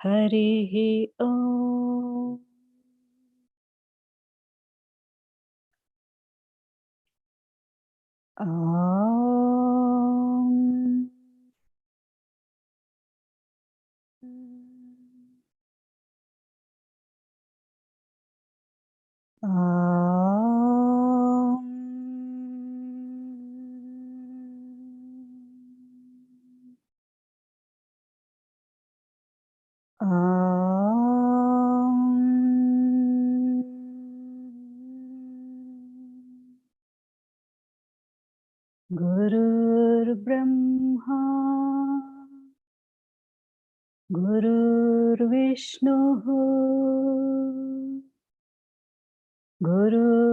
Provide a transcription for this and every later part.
हरिः ॐ। गुरुर्ब्रह्मा गुरुर्विष्णुः गुरुर्देवो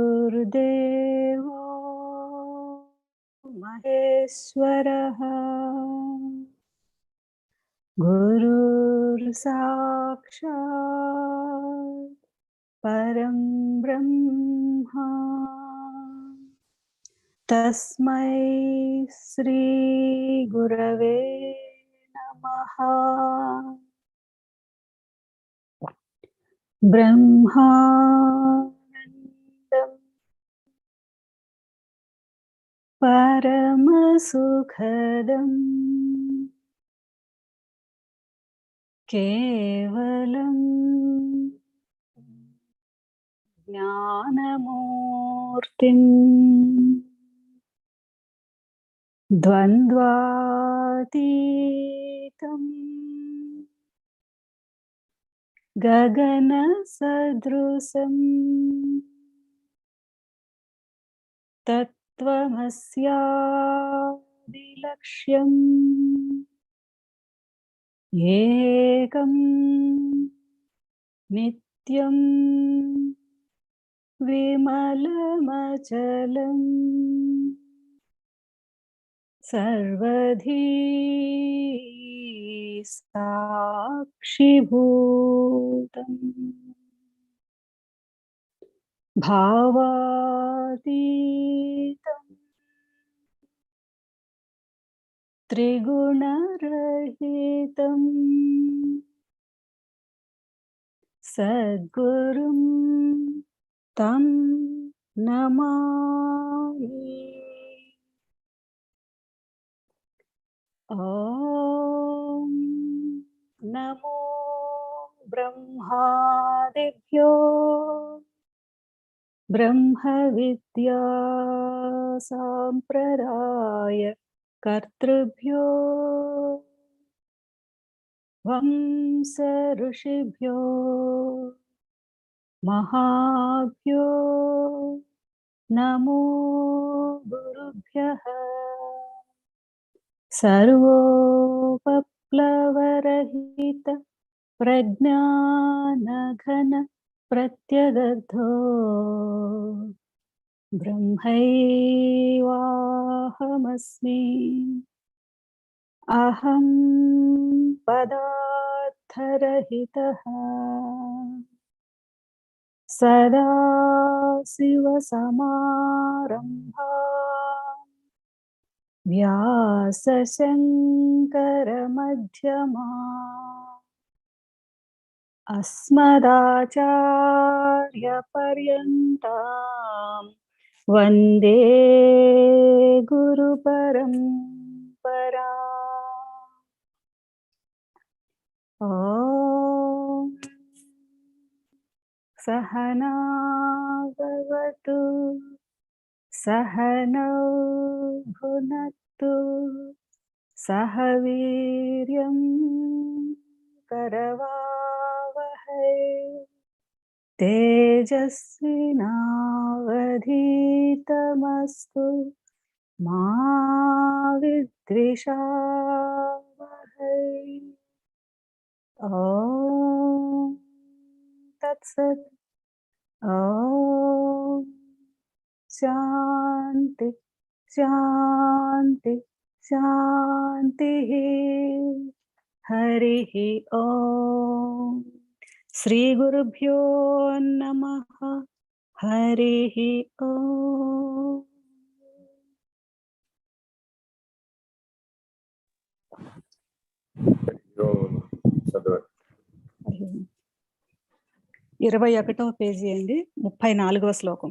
महेश्वरः गुरुर्साक्षात् परं ब्रह्मा तस्मै श्री गुरवे नमः। ब्रह्मानन्दं परमसुखदं केवलं ज्ञानमूर्तिं द्वन्द्वातीतं गगनसदृशं तत्त्वमस्यादिलक्ष्यम् एकं नित्यं विमलमचलं सर्वधी साक्षिभूतम् भावातीतं त्रिगुणरहितं सद्गुरुं तं नमामि। ॐ नमो ब्रह्मादिभ्यो ब्रह्मविद्या सम्प्रदाय कर्तृभ्यो वंश ऋषिभ्यो महाभ्यो नमो गुरुभ्यः। सर्वोपप्लवरहित प्रज्ञानघन प्रत्यगर्थो ब्रह्मैवाहमस्मि। अहं पदार्थरहितः सदाशिवसमारम्भा व्यासशङ्करमध्यमा अस्मदाचार्यपर्यन्तां वन्दे गुरुपरम्परा। ॐ सहना भवतु सहनौ भुनक्तु सह वीर्यं करवावहै तेजस्विनावधीतमस्तु मा विद्विषावहै। ॐ तत्सत्। ॐ शान्ति शान्ति शान्तिः। हरिः ॐ। श्रीगुरुभ्यो नमः। हरिः ॐ। చదవండి. 21వ పేజీ అండి, 34వ శ్లోకం.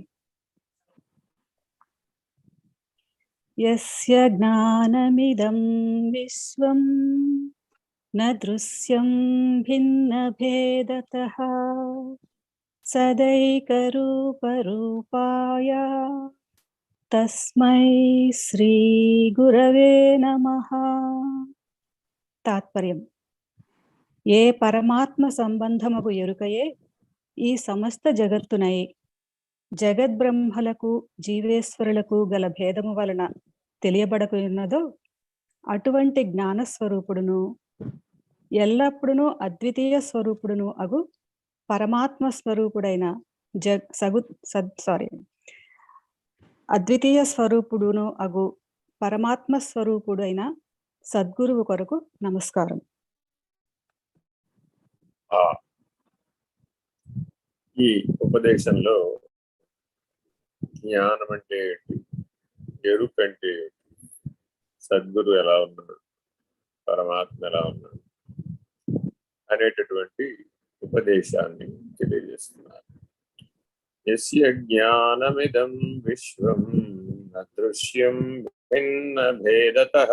యస్య జ్ఞానమిదం విశ్వం న దృశ్యం భిన్న భేదతః సదైకరూపరూపాయ తస్మై శ్రీ గురవే నమః. తాత్పర్యం: ఏ పరమాత్మ సంబంధముకు ఎరుకయే ఈ సమస్త జగత్తునై జగద్బ్రహ్మలకు జీవేశ్వరులకు గల భేదము వలన తెలియబడకున్నదో అటువంటి జ్ఞానస్వరూపుడును ఎల్లప్పుడూ అద్వితీయ స్వరూపుడును అగు పరమాత్మ స్వరూపుడైన అద్వితీయ స్వరూపుడును అగు పరమాత్మ స్వరూపుడైన సద్గురువు కొరకు నమస్కారం. ఈ ఉపదేశంలో జ్ఞానం అంటే ఏంటి, ఎరుక అంటే ఏంటి, సద్గురు ఎలా ఉన్నాడు, పరమాత్మ ఎలా ఉన్నాడు అనేటటువంటి ఉపదేశాన్ని తెలియజేస్తున్నారు. యస్య జ్ఞానమిదం విశ్వం నదృశ్యం భిన్న భేదతః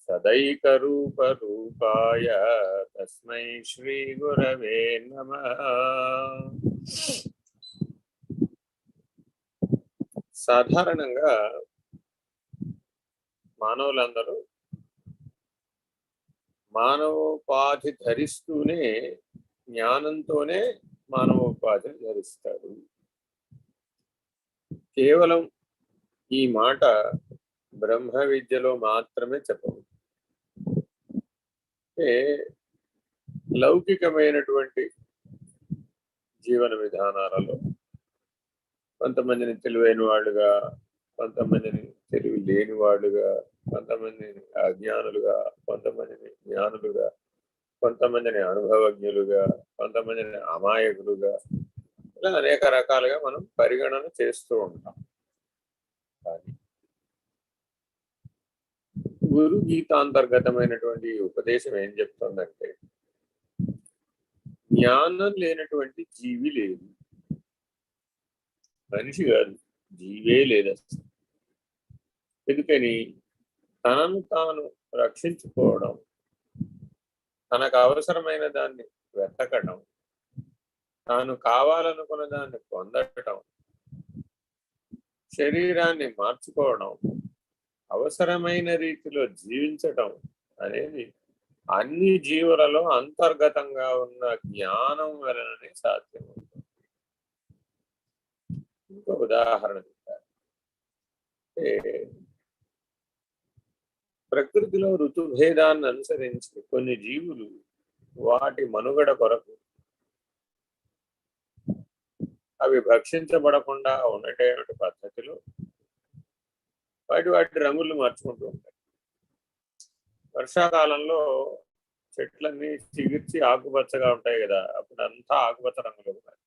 సదైకరూపరూపాయ తస్మై శ్రీ గురవే నమః. సాధారణంగా మానవులందరూ మానవోపాధి ధరిస్తూనే జ్ఞానంతోనే మానవోపాధిని ధరిస్తారు. కేవలం ఈ మాట బ్రహ్మ విద్యలో మాత్రమే చెప్పవచ్చు. లౌకికమైనటువంటి జీవన విధానాలలో కొంతమందిని తెలివైన వాళ్ళుగా, కొంతమందిని తెలివి లేని వాళ్ళుగా, కొంతమందిని అజ్ఞానులుగా, కొంతమందిని జ్ఞానులుగా, కొంతమందిని అనుభవజ్ఞులుగా, కొంతమందిని అమాయకులుగా, ఇలా అనేక రకాలుగా మనం పరిగణన చేస్తూ ఉంటాం. కానీ గురు గీతాంతర్గతమైనటువంటి ఉపదేశం ఏం చెప్తుందంటే, జ్ఞానం లేనటువంటి జీవి లేదు. మనిషి కాదు, జీవే లేదు అసలు. ఎందుకని? తనను తాను రక్షించుకోవడం, తనకు అవసరమైన దాన్ని వెతకడం, తాను కావాలనుకున్న దాన్ని పొందటం, శరీరాన్ని మార్చుకోవడం, అవసరమైన రీతిలో జీవించటం అనేది అన్ని జీవులలో అంతర్గతంగా ఉన్న జ్ఞానం వలననే సాధ్యమవుతుంది. ఇంకో ఉదాహరణ చెప్తారు. ప్రకృతిలో ఋతుభేదాన్ని అనుసరించి కొన్ని జీవులు వాటి మనుగడ కొరకు అవి భక్షించబడకుండా ఉన్నటువంటి పద్ధతిలో వాటి రంగులు మార్చుకుంటూ ఉంటాయి. వర్షాకాలంలో చెట్లన్నీ చిగిర్చి ఆకుపచ్చగా ఉంటాయి కదా, అప్పుడు అంతా ఆకుపచ్చ రంగులో ఉంటాయి.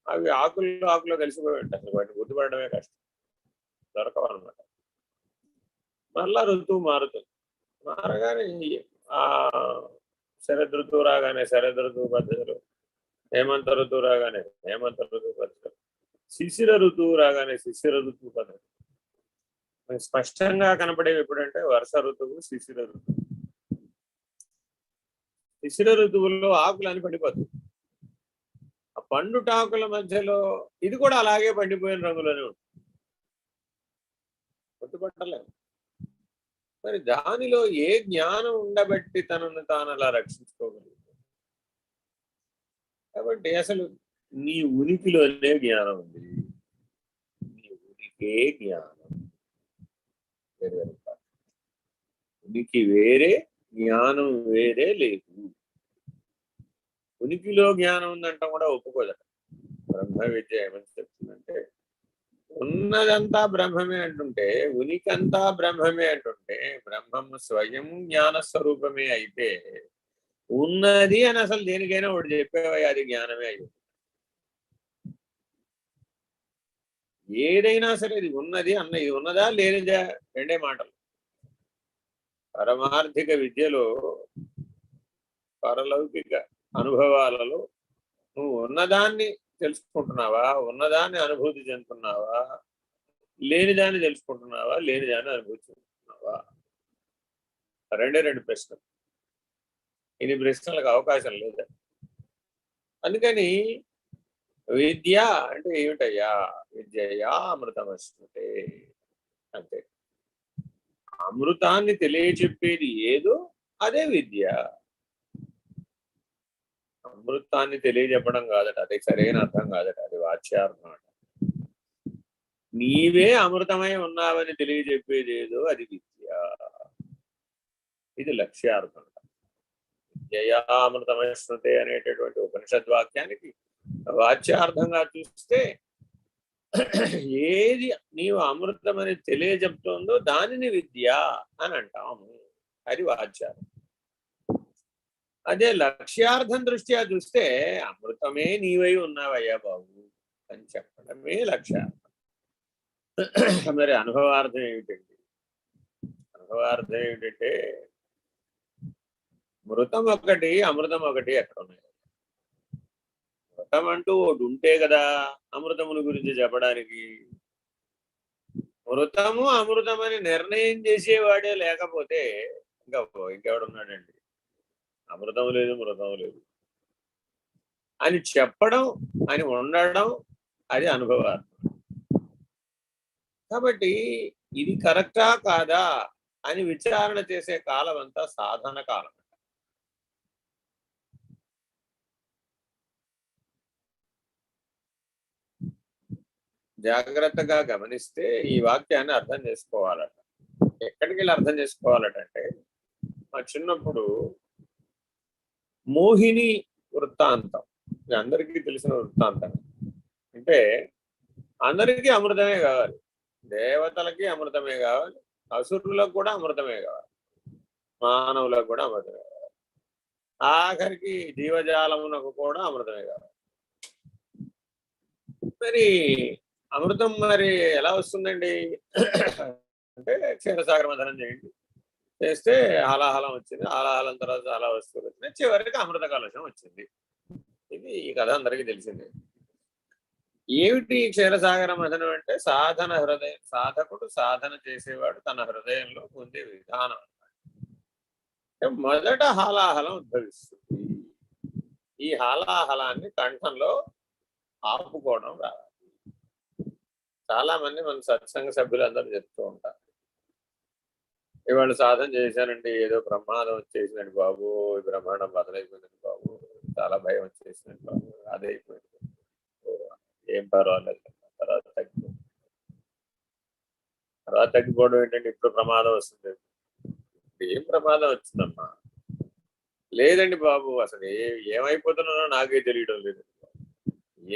అవి ఆకుల్లో కలిసిపోయి ఉంటాయి, అసలు వాటిని గుర్తుపడమే కష్టం, దొరకవు అనమాట. మళ్ళా ఋతువు మారుతుంది. మారగానే ఆ శరద్ ఋతువు రాగానే శరద్ ఋతువు పద్ధతులు, హేమంత ఋతువు రాగానే హేమంత ఋతువు పద్ధతులు, శిశిర ఋతువు రాగానే శిశిర ఋతువు పద్ధతి. స్పష్టంగా కనపడేవి ఎప్పుడంటే వర్ష ఋతువు, శిశిర ఋతువు. శిశిర ఋతువుల్లో ఆకులు అని పడిపోతుంది. ఆ పండుటాకుల మధ్యలో ఇది కూడా అలాగే పండిపోయిన రంగులోనే ఉంటుంది, గుర్తుపట్టలేము. మరి దానిలో ఏ జ్ఞానం ఉండబట్టి తనను తాను అలా రక్షించుకోగలుగుతుంది? కాబట్టి అసలు నీ ఉనికిలోనే జ్ఞానం ఉంది, నీ ఉనికే జ్ఞానం. ఉనికి వేరే, జ్ఞానం వేరే లేదు. ఉనికిలో జ్ఞానం ఉందంటాం కూడా ఒప్పుకోదట. బ్రహ్మ విద్య ఏమని చెప్తుందంటే, ఉన్నదంతా బ్రహ్మమే అంటుంటే, ఉనికి అంతా బ్రహ్మమే అంటుంటే, బ్రహ్మము స్వయం జ్ఞాన స్వరూపమే అయితే ఉన్నది అని అసలు దేనికైనా ఒకటి చెప్పేవా, అది జ్ఞానమే అయ్యి. ఏదైనా సరే ఇది ఉన్నది అన్న, ఇది ఉన్నదా లేనిదా రెండే మాటలు. పరమార్థిక విద్యలో పరలౌకిక అనుభవాలలో నువ్వు ఉన్నదాన్ని తెలుసుకుంటున్నావా, ఉన్నదాన్ని అనుభూతి చెందుతున్నావా, లేనిదాన్ని తెలుసుకుంటున్నావా, లేనిదాన్ని అనుభూతి చెందుతున్నావా? రెండు ప్రశ్నలు. ఇన్ని ప్రశ్నలకు అవకాశం లేదా? అందుకని విద్య అంటే ఏమిటయ్యా? విద్యయా అమృతమశ్నుతే, అంతే. అమృతాన్ని తెలియచెప్పేది ఏదో అదే విద్య. అమృతాన్ని తెలియజెప్పడం కాదట, అది సరైన అర్థం కాదట, అది వాచ్యార్థం అట. నీవే అమృతమై ఉన్నావని తెలియజెప్పేది ఏదో అది విద్య. ఇది లక్ష్యార్థం. విద్యయా అమృతమశ్నుతే అనేటటువంటి ఉపనిషద్వాక్యానికి వాచ్యార్థంగా చూస్తే ఏది నీవు అమృతమని తెలియజెప్తుందో దానిని విద్య అని అంటాము. అది వాచ్యార్థం. అదే లక్ష్యార్థం దృష్ట్యా చూస్తే అమృతమే నీవై ఉన్నావయ్యా బాబు అని చెప్పడమే లక్ష్యార్థం. మరి అనుభవార్థం ఏమిటండి? అనుభవార్థం ఏమిటంటే మృతం ఒకటి అమృతం ఒకటి ఎక్కడ ఉన్నాయి? మృతం అంటూ ఒకటి ఉంటే కదా అమృతముని గురించి చెప్పడానికి. మృతము అమృతమని నిర్ణయం చేసేవాడే లేకపోతే ఇంకెవడున్నాడండి? అమృతం లేదు, మృతం లేదు అని చెప్పడం, అని ఉండడం, అది అనుభవార్థం. కాబట్టి ఇది కరెక్టా కాదా అని విచారణ చేసే కాలం అంతా సాధన కాలం. జాగ్రత్తగా గమనిస్తే ఈ వాక్యాన్ని అర్థం చేసుకోవాలట. ఎక్కడికి వెళ్ళి అర్థం చేసుకోవాలటంటే, మా చిన్నప్పుడు మోహిని వృత్తాంతం, ఇది అందరికీ తెలిసిన వృత్తాంతం. అంటే అందరికీ అమృతమే కావాలి, దేవతలకి అమృతమే కావాలి, అసురులకు కూడా అమృతమే కావాలి, మానవులకు కూడా అమృతమే కావాలి, ఆఖరికి జీవజాలమునకు కూడా అమృతమే కావాలి. మరి అమృతం మరి ఎలా వస్తుందండి అంటే క్షీరసాగర మథనం చేయండి, చేస్తే హాలాహలం వచ్చింది, హాలాహలం తర్వాత చాలా వస్తువులు వచ్చినాయి, చివరికి అమృత కలశం వచ్చింది. ఇది ఈ కథ అందరికీ తెలిసిందే. ఏమిటి క్షీరసాగర మథనం అంటే సాధన హృదయం, సాధకుడు సాధన చేసేవాడు తన హృదయంలో పొందే విధానం. మొదట హాలాహలం ఉద్భవిస్తుంది. ఈ హాలాహలాన్ని కంఠంలో ఆపుకోవడం రావాలి. చాలా మంది మన సత్సంగ సభ్యులందరూ చెప్తూ ఉంటారు, ఇవాళ సాధన చేశానండి, ఏదో ప్రమాదం వచ్చేసిందండి బాబు, బ్రహ్మాండం బదలైపోయిందండి బాబు, చాలా భయం వచ్చేసిందండి బాబు, అదైపోయింది, ఏం పర్వాలేదు, తర్వాత తగ్గిపోవడం ఏంటంటే ఇప్పుడు ప్రమాదం వస్తుంది. ఏం ప్రమాదం వచ్చిందమ్మా? లేదండి బాబు, అసలు ఏమైపోతున్నానో నాకే తెలియడం లేదు.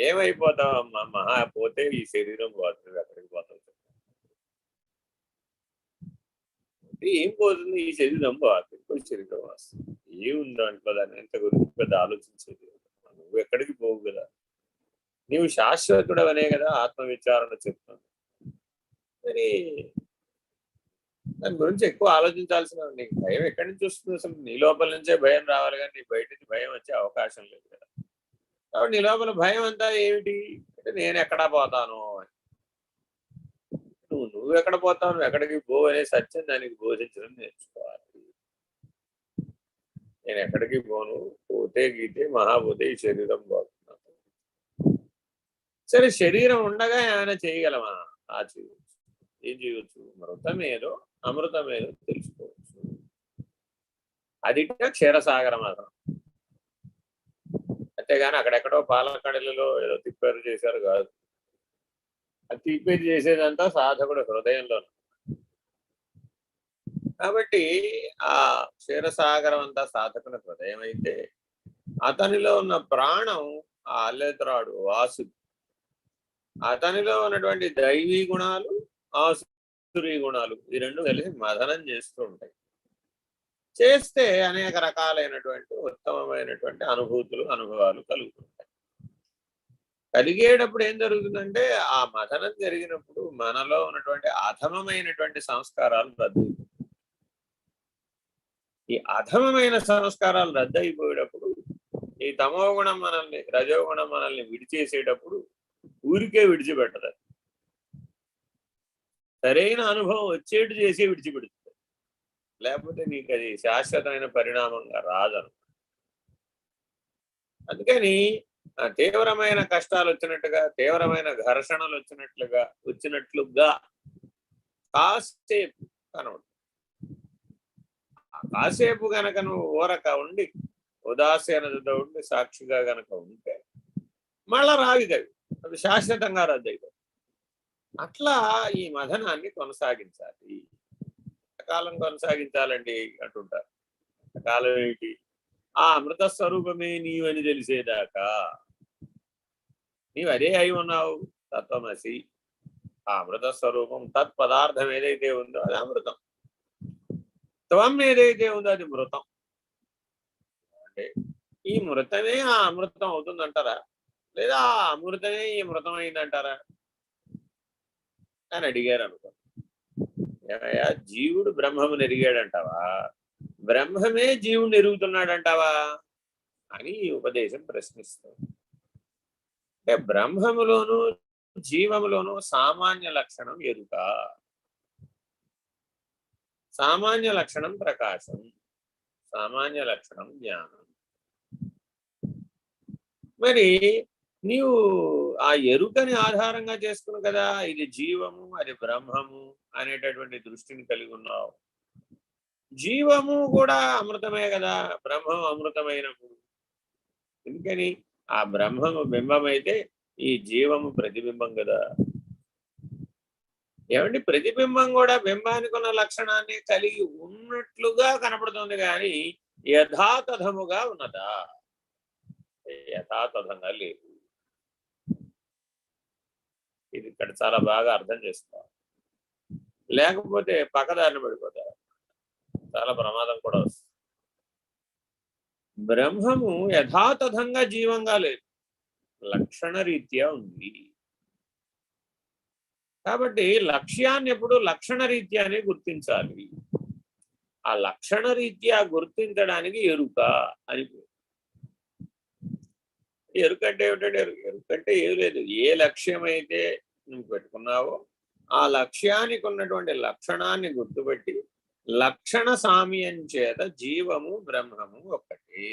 ఏమైపోతావమ్మా? మహా పోతే ఈ శరీరం పోతుంది, ఎక్కడికి పోతుంది? ఏం పోతుంది? ఈ శరీరం పోతుంది, శరీరం వస్తుంది, ఏముంది దాంట్లో? దాన్ని ఎంత గురించి పెద్ద ఆలోచించేది. నువ్వు ఎక్కడికి పోవు కదా, నీవు శాశ్వతుడవనే కదా ఆత్మవిచారణ చెప్తుంది. మరి దాని గురించి ఎక్కువ ఆలోచించాల్సిన, నీకు భయం ఎక్కడి నుంచి వస్తుంది? అసలు నీ లోపల నుంచే భయం రావాలి, కానీ నీ బయట నుంచి భయం వచ్చే అవకాశం లేదు కదా. కాబట్టి నీ లోపల భయం అంతా ఏమిటి అంటే, నేను ఎక్కడా పోతాను అని. నువ్వు ఎక్కడ పోతావు, నువ్వు ఎక్కడికి పో అనే సత్యం దానికి బోధించడం నేర్చుకోవాలి. నేను ఎక్కడికి పోను, పోతే గీతే మహాపోతే ఈ శరీరం పోతున్నాను. సరే, శరీరం ఉండగా ఏమైనా చేయగలమా? చేయవచ్చు. ఏం చేయవచ్చు? మృతమేదో అమృతమేదో తెలుసుకోవచ్చు. అది క్షీరసాగర మథనం. అంతేగాని అక్కడెక్కడో పాలకడలలో ఏదో తిప్పారు చేశారు కాదు. అది తిప్పేది చేసేదంతా సాధకుడు హృదయంలో. కాబట్టి ఆ క్షీరసాగరం అంతా సాధకుని హృదయం అయితే, అతనిలో ఉన్న ప్రాణం ఆ అల్లెత్రాడు వాసుడు, అతనిలో ఉన్నటువంటి దైవీ గుణాలు ఆసురీ గుణాలు, ఈ రెండు కలిసి మథనం చేస్తూ ఉంటాయి. చేస్తే అనేక రకాలైనటువంటి ఉత్తమమైనటువంటి అనుభూతులు, అనుభవాలు కలుగుతుంటాయి. కలిగేటప్పుడు ఏం జరుగుతుందంటే, ఆ మథనం జరిగినప్పుడు మనలో ఉన్నటువంటి అధమమైనటువంటి సంస్కారాలు రద్దయిపోతాయి. ఈ అధమమైన సంస్కారాలు రద్దయిపోయేటప్పుడు ఈ తమో గుణం మనల్ని, రజోగుణం మనల్ని విడిచేసేటప్పుడు ఊరికే విడిచిపెట్టదు. సరైన అనుభవం వచ్చేట్టు చేసి విడిచిపెడుతుంది. లేకపోతే నీకు అది శాశ్వతమైన పరిణామంగా రాదను. అందుకని తీవ్రమైన కష్టాలు వచ్చినట్టుగా, తీవ్రమైన ఘర్షణలు వచ్చినట్లుగా కాసేపు కనబడు. కాసేపు గనక నువ్వు ఊరక ఉండి, ఉదాసీనతతో ఉండి సాక్షిగా గనక ఉంటే మళ్ళా రావిదవి, అది శాశ్వతంగా రద్దయిపోయి. అట్లా ఈ మథనాన్ని కొనసాగించాలి. కాలం కొనసాగించాలండి అంటుంటారు. కాలం ఏంటి? ఆ అమృత స్వరూపమే నీవని తెలిసేదాకా. నీవు అదే అయి ఉన్నావు, తత్వమసి. ఆ అమృత స్వరూపం, తత్పదార్థం ఏదైతే ఉందో అది అమృతం. త్వం ఏదైతే ఉందో అది మృతం. అంటే ఈ మృతమే ఆ అమృతం అవుతుందంటారా, లేదా ఆ అమృతమే ఈ మృతం అయిందంటారా అని అడిగారు అనుకో. ఏమయ్యా, జీవుడు బ్రహ్మమును ఎరిగాడంటావా, బ్రహ్మమే జీవుని ఎరుగుతున్నాడంటావా అని ఈ ఉపదేశం ప్రశ్నిస్తుంది. అంటే బ్రహ్మములోను జీవములోను సామాన్య లక్షణం ఎరుక, సామాన్య లక్షణం ప్రకాశం, సామాన్య లక్షణం జ్ఞానం. మరి నీవు ఆ ఎరుకని ఆధారంగా చేసుకుని కదా ఇది జీవము అది బ్రహ్మము అనేటటువంటి దృష్టిని కలిగి ఉన్నావు. జీవము కూడా అమృతమే కదా, బ్రహ్మం అమృతమైనప్పుడు. ఎందుకని ఆ బ్రహ్మము బింబమైతే ఈ జీవము ప్రతిబింబం కదా. ఏమంటే ప్రతిబింబం కూడా బింబానికి ఉన్న లక్షణాన్ని కలిగి ఉన్నట్లుగా కనపడుతుంది, కానీ యథాతథముగా ఉన్నదా? యథాతథంగా లేదు. ఇది ఇక్కడ చాలా బాగా అర్థం చేసుకోవాలి. లేకపోతే పక్కదారిని పడిపోతారు, చాలా ప్రమాదం కూడా వస్తుంది. బ్రహ్మము యథాతథంగా జీవంగా లేదు, లక్షణ రీత్యా ఉంది. కాబట్టి లక్ష్యాన్ని ఎప్పుడు లక్షణ రీత్యానే గుర్తించాలి. ఆ లక్షణ రీత్యా గుర్తించడానికి ఎరుక అని. ఎరుక అంటే ఏమిటంటే, ఎరుక అంటే ఏం లేదు, ఏ లక్ష్యమైతే నువ్వు పెట్టుకున్నావో ఆ లక్ష్యానికి ఉన్నటువంటి లక్షణాన్ని గుర్తుపెట్టి లక్షణ సామ్యం చేత జీవము బ్రహ్మము ఒకటి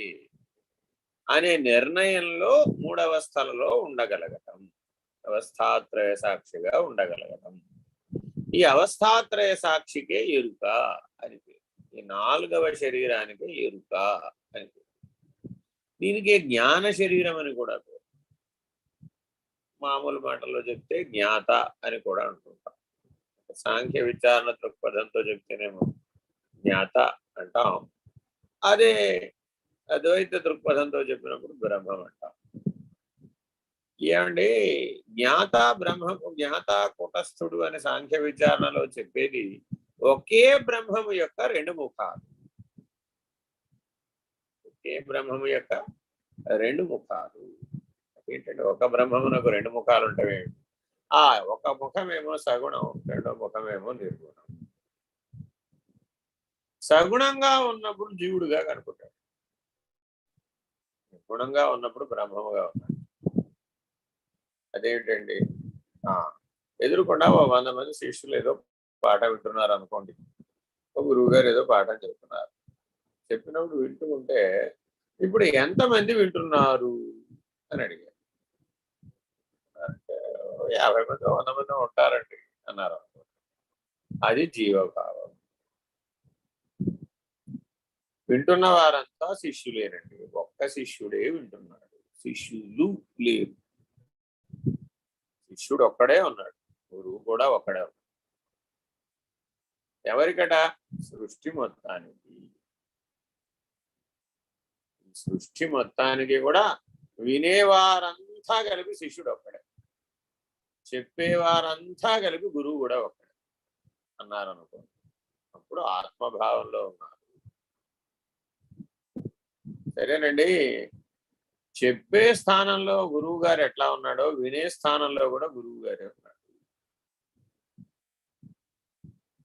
అనే నిర్ణయంలో మూడవస్థలలో ఉండగలగటం, అవస్థాత్రయ సాక్షిగా ఉండగలగటం. ఈ అవస్థాత్రయ సాక్షికే ఎరుక అని పేరు. ఈ నాలుగవ శరీరానికే ఎరుక అని పేరు. దీనికి జ్ఞాన శరీరం అని కూడా పేరు. మామూలు మాటల్లో చెప్తే జ్ఞాత అని కూడా అంటుంటాం. సాంఖ్య విచారణ దృక్పథంతో చెప్తేనేమో జ్ఞాత అంటాం, అదే అద్వైత దృక్పథంతో చెప్పినప్పుడు బ్రహ్మం అంటాం. ఏమండి, జ్ఞాత బ్రహ్మము, జ్ఞాత కూటస్థుడు అని సాంఖ్య విచారణలో చెప్పేది ఒకే బ్రహ్మము యొక్క రెండు ముఖాలు. ఒకే బ్రహ్మము యొక్క రెండు ముఖాలు ఏంటంటే, ఒక బ్రహ్మమునకు రెండు ముఖాలు ఉంటాయి. ఆ ఒక ముఖమేమో సగుణం, రెండో ముఖమేమో నిర్గుణం. సగుణంగా ఉన్నప్పుడు జీవుడుగా కనుకుంటాడు, నిర్గుణంగా ఉన్నప్పుడు బ్రహ్మముగా ఉన్నాడు. అదేమిటండి, ఎదురుకుండా 100 మంది శిష్యులు ఏదో పాఠం వింటున్నారు అనుకోండి. ఒక గురువు గారు ఏదో పాఠం చెప్తున్నారు. చెప్పినప్పుడు వింటూ ఉంటే, ఇప్పుడు ఎంతమంది వింటున్నారు అని అడిగారు. అంటే 50 మంది 100 మంది ఉంటారండి అన్నారు. అది జీవభావం. వింటున్న వారంతా శిష్యులేనండి, ఒక్క శిష్యుడే వింటున్నాడు, శిష్యులు లేరు. శిష్యుడు ఒక్కడే ఉన్నాడు, గురువు కూడా ఒక్కడే ఉన్నాడు. ఎవరికట? సృష్టి మొత్తానికి. సృష్టి మొత్తానికి కూడా వినేవారంతా కలిపి శిష్యుడు ఒక్కడే, చెప్పేవారంతా కలిపి గురువు కూడా ఒక్కడే అన్నారు అనుకో. అప్పుడు ఆత్మభావంలో ఉన్నారు. సరేనండి, చెప్పే స్థానంలో గురువు గారు ఎట్లా ఉన్నాడో వినే స్థానంలో కూడా గురువు గారే ఉన్నాడు.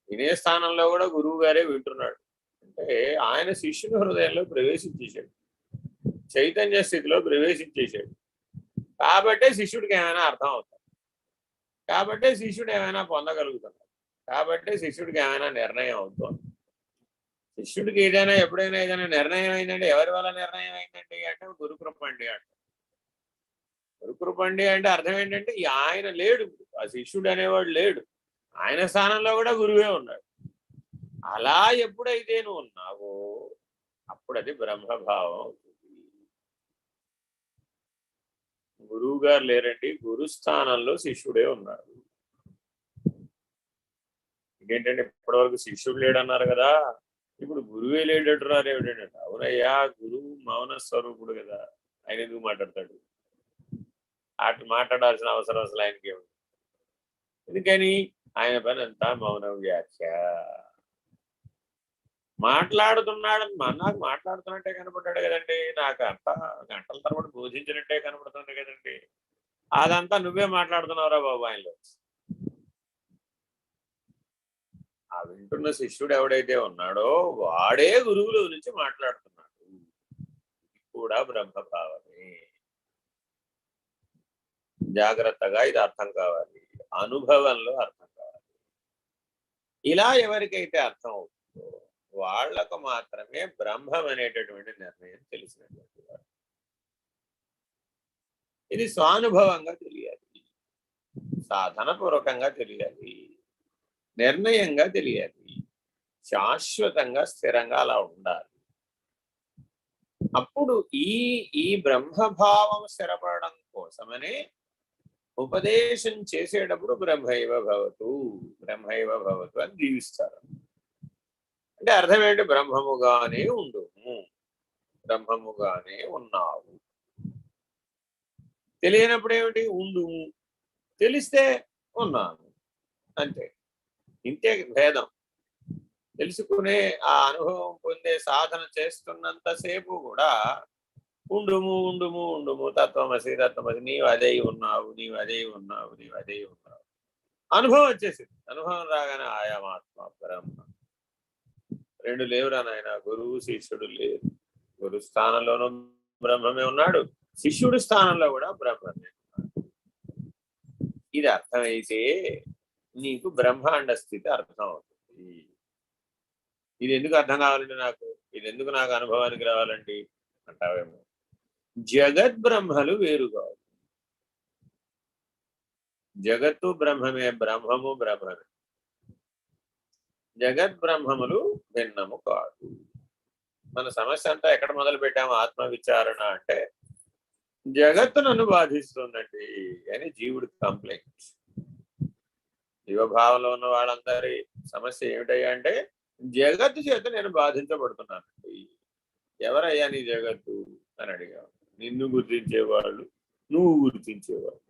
వినే స్థానంలో కూడా గురువు గారే వింటున్నాడు. అంటే ఆయన శిష్యుని హృదయంలో ప్రవేశించేశాడు. చైతన్య స్థితిలో ప్రవేశించేశాడు. కాబట్టే శిష్యుడికి ఏమైనా అర్థం అవుతుంది, కాబట్టే శిష్యుడు ఏమైనా పొందగలుగుతున్నాడు, కాబట్టే శిష్యుడికి ఏమైనా నిర్ణయం అవుతుంది. శిష్యుడికి ఏదైనా ఎప్పుడైనా ఏదైనా నిర్ణయం అయిందంటే ఎవరి వల్ల నిర్ణయం అయిందండి అంటే గురుకృప అండి అంటే. గురుకృప అండి అంటే అర్థం ఏంటంటే ఆయన లేడు, ఆ శిష్యుడు అనేవాడు లేడు, ఆయన స్థానంలో కూడా గురువే ఉన్నాడు. అలా ఎప్పుడైతే నువ్వు ఉన్నావో అప్పుడు అది బ్రహ్మభావం అవుతుంది. గురువు గారు లేరండి, గురు స్థానంలో శిష్యుడే ఉన్నాడు. ఇదేంటంటే ఇప్పటివరకు శిష్యుడు లేడన్నారు కదా, ఇప్పుడు గురువే లేడట్టున్నారు ఏమిటంటే, అవునయ్యా గురువు మౌన స్వరూపుడు కదా, ఆయన ఎందుకు మాట్లాడతాడు? అటు మాట్లాడాల్సిన అవసరం అసలు ఆయనకి ఏముంది? ఎందుకని ఆయన పని అంతా మౌన వ్యాఖ్య. మాట్లాడుతున్నాడు, నాకు మాట్లాడుతున్నట్టే కనపడ్డాడు కదండి, నాకు అంతా గంటల తరబడి బోధించినట్టే కనపడుతుంది కదండి, అదంతా నువ్వే మాట్లాడుతున్నావురా బాబు ఆయనలో. ఆ వింటున్న శిష్యుడు ఎవడైతే ఉన్నాడో వాడే గురువుల నుంచి మాట్లాడుతున్నాడు. ఇది కూడా బ్రహ్మభావమే. జాగ్రత్తగా ఇది అర్థం కావాలి, అనుభవంలో అర్థం కావాలి. ఇలా ఎవరికైతే అర్థం అవుతుందో వాళ్లకు మాత్రమే బ్రహ్మం అనేటటువంటి నిర్ణయం తెలిసినటువంటి వాడు. ఇది స్వానుభవంగా తెలియాలి, సాధనపూర్వకంగా తెలియాలి, నిర్ణయంగా తెలియాలి, శాశ్వతంగా స్థిరంగా అలా ఉండాలి. అప్పుడు ఈ బ్రహ్మభావం స్థిరపడడం కోసమనే ఉపదేశం చేసేటప్పుడు బ్రహ్మైవ భవతు బ్రహ్మైవ భవతు అని దీవిస్తారు. అంటే అర్థం ఏంటి? బ్రహ్మముగానే ఉండుము, బ్రహ్మముగానే ఉన్నావు. తెలియనప్పుడు ఏమిటి? ఉండుము, తెలిస్తే ఉన్నాను, అంతే. ఇంతే భేదం. తెలుసుకునే ఆ అనుభవం పొందే సాధన చేస్తున్నంతసేపు కూడా ఉండుము ఉండుము ఉండుము, తత్వమసి తత్వమసి, నీవు అదే ఉన్నావు, నీవు అదే ఉన్నావు, నీవు అదే ఉన్నావు. అనుభవం వచ్చేసింది. అనుభవం రాగానే ఆయామాత్మ బ్రహ్మ. రెండు లేవురా నాయన, గురువు శిష్యుడు లేరు. గురు స్థానంలోనూ బ్రహ్మమే ఉన్నాడు, శిష్యుడి స్థానంలో కూడా బ్రహ్మమే ఉన్నాడు. ఇది అర్థమైతే నీకు బ్రహ్మాండ స్థితి అర్థం అవుతుంది. ఇది ఎందుకు అర్థం కావాలండి నాకు, ఇది ఎందుకు నాకు అనుభవానికి రావాలండి అంటావేమో. జగద్బ్రహ్మలు వేరు కాదు, జగత్తు బ్రహ్మమే, బ్రహ్మము బ్రహ్మమే. జగద్బ్రహ్మములు భిన్నము కాదు. మన సమస్య అంతా ఎక్కడ మొదలు పెట్టాము? ఆత్మ విచారణ అంటే జగత్తు నన్ను బాధిస్తుందండి అని జీవుడి కంప్లైంట్. జీవభావంలో ఉన్న వాళ్ళందరి సమస్య ఏమిటయ్యా అంటే జగత్తు చేత నేను బాధించబడుతున్నానండి. ఎవరయ్యా నీ జగత్తు అని అడిగావు. నిన్ను గుర్తించేవాళ్ళు, నువ్వు గుర్తించేవాళ్ళు,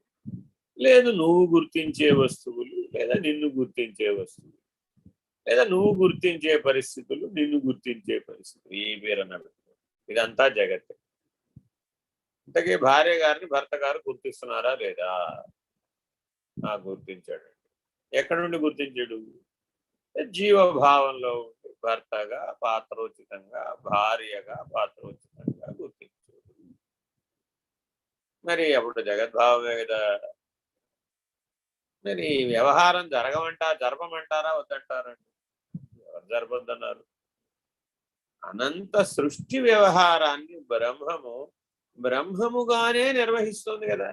లేదు నువ్వు గుర్తించే వస్తువులు, లేదా నిన్ను గుర్తించే వస్తువులు, లేదా నువ్వు గుర్తించే పరిస్థితులు, నిన్ను గుర్తించే పరిస్థితులు, ఏ పేరన్నా ఇదంతా జగత్. ఇంతకీ భార్య గారిని భర్త గారు గుర్తిస్తున్నారా లేదా? గుర్తించాడు. ఎక్కడి నుండి గుర్తించాడు? జీవభావంలో ఉండి భర్తగా పాత్రోచితంగా, భార్యగా పాత్రోచితంగా గుర్తించాడు. మరి అప్పుడు జగద్భావమే కదా. మరి వ్యవహారం జరపమంటారా వద్దంటారండి? ఎవరు జరపొద్దన్నారు? అనంత సృష్టి వ్యవహారాన్ని బ్రహ్మముగానే నిర్వహిస్తుంది కదా,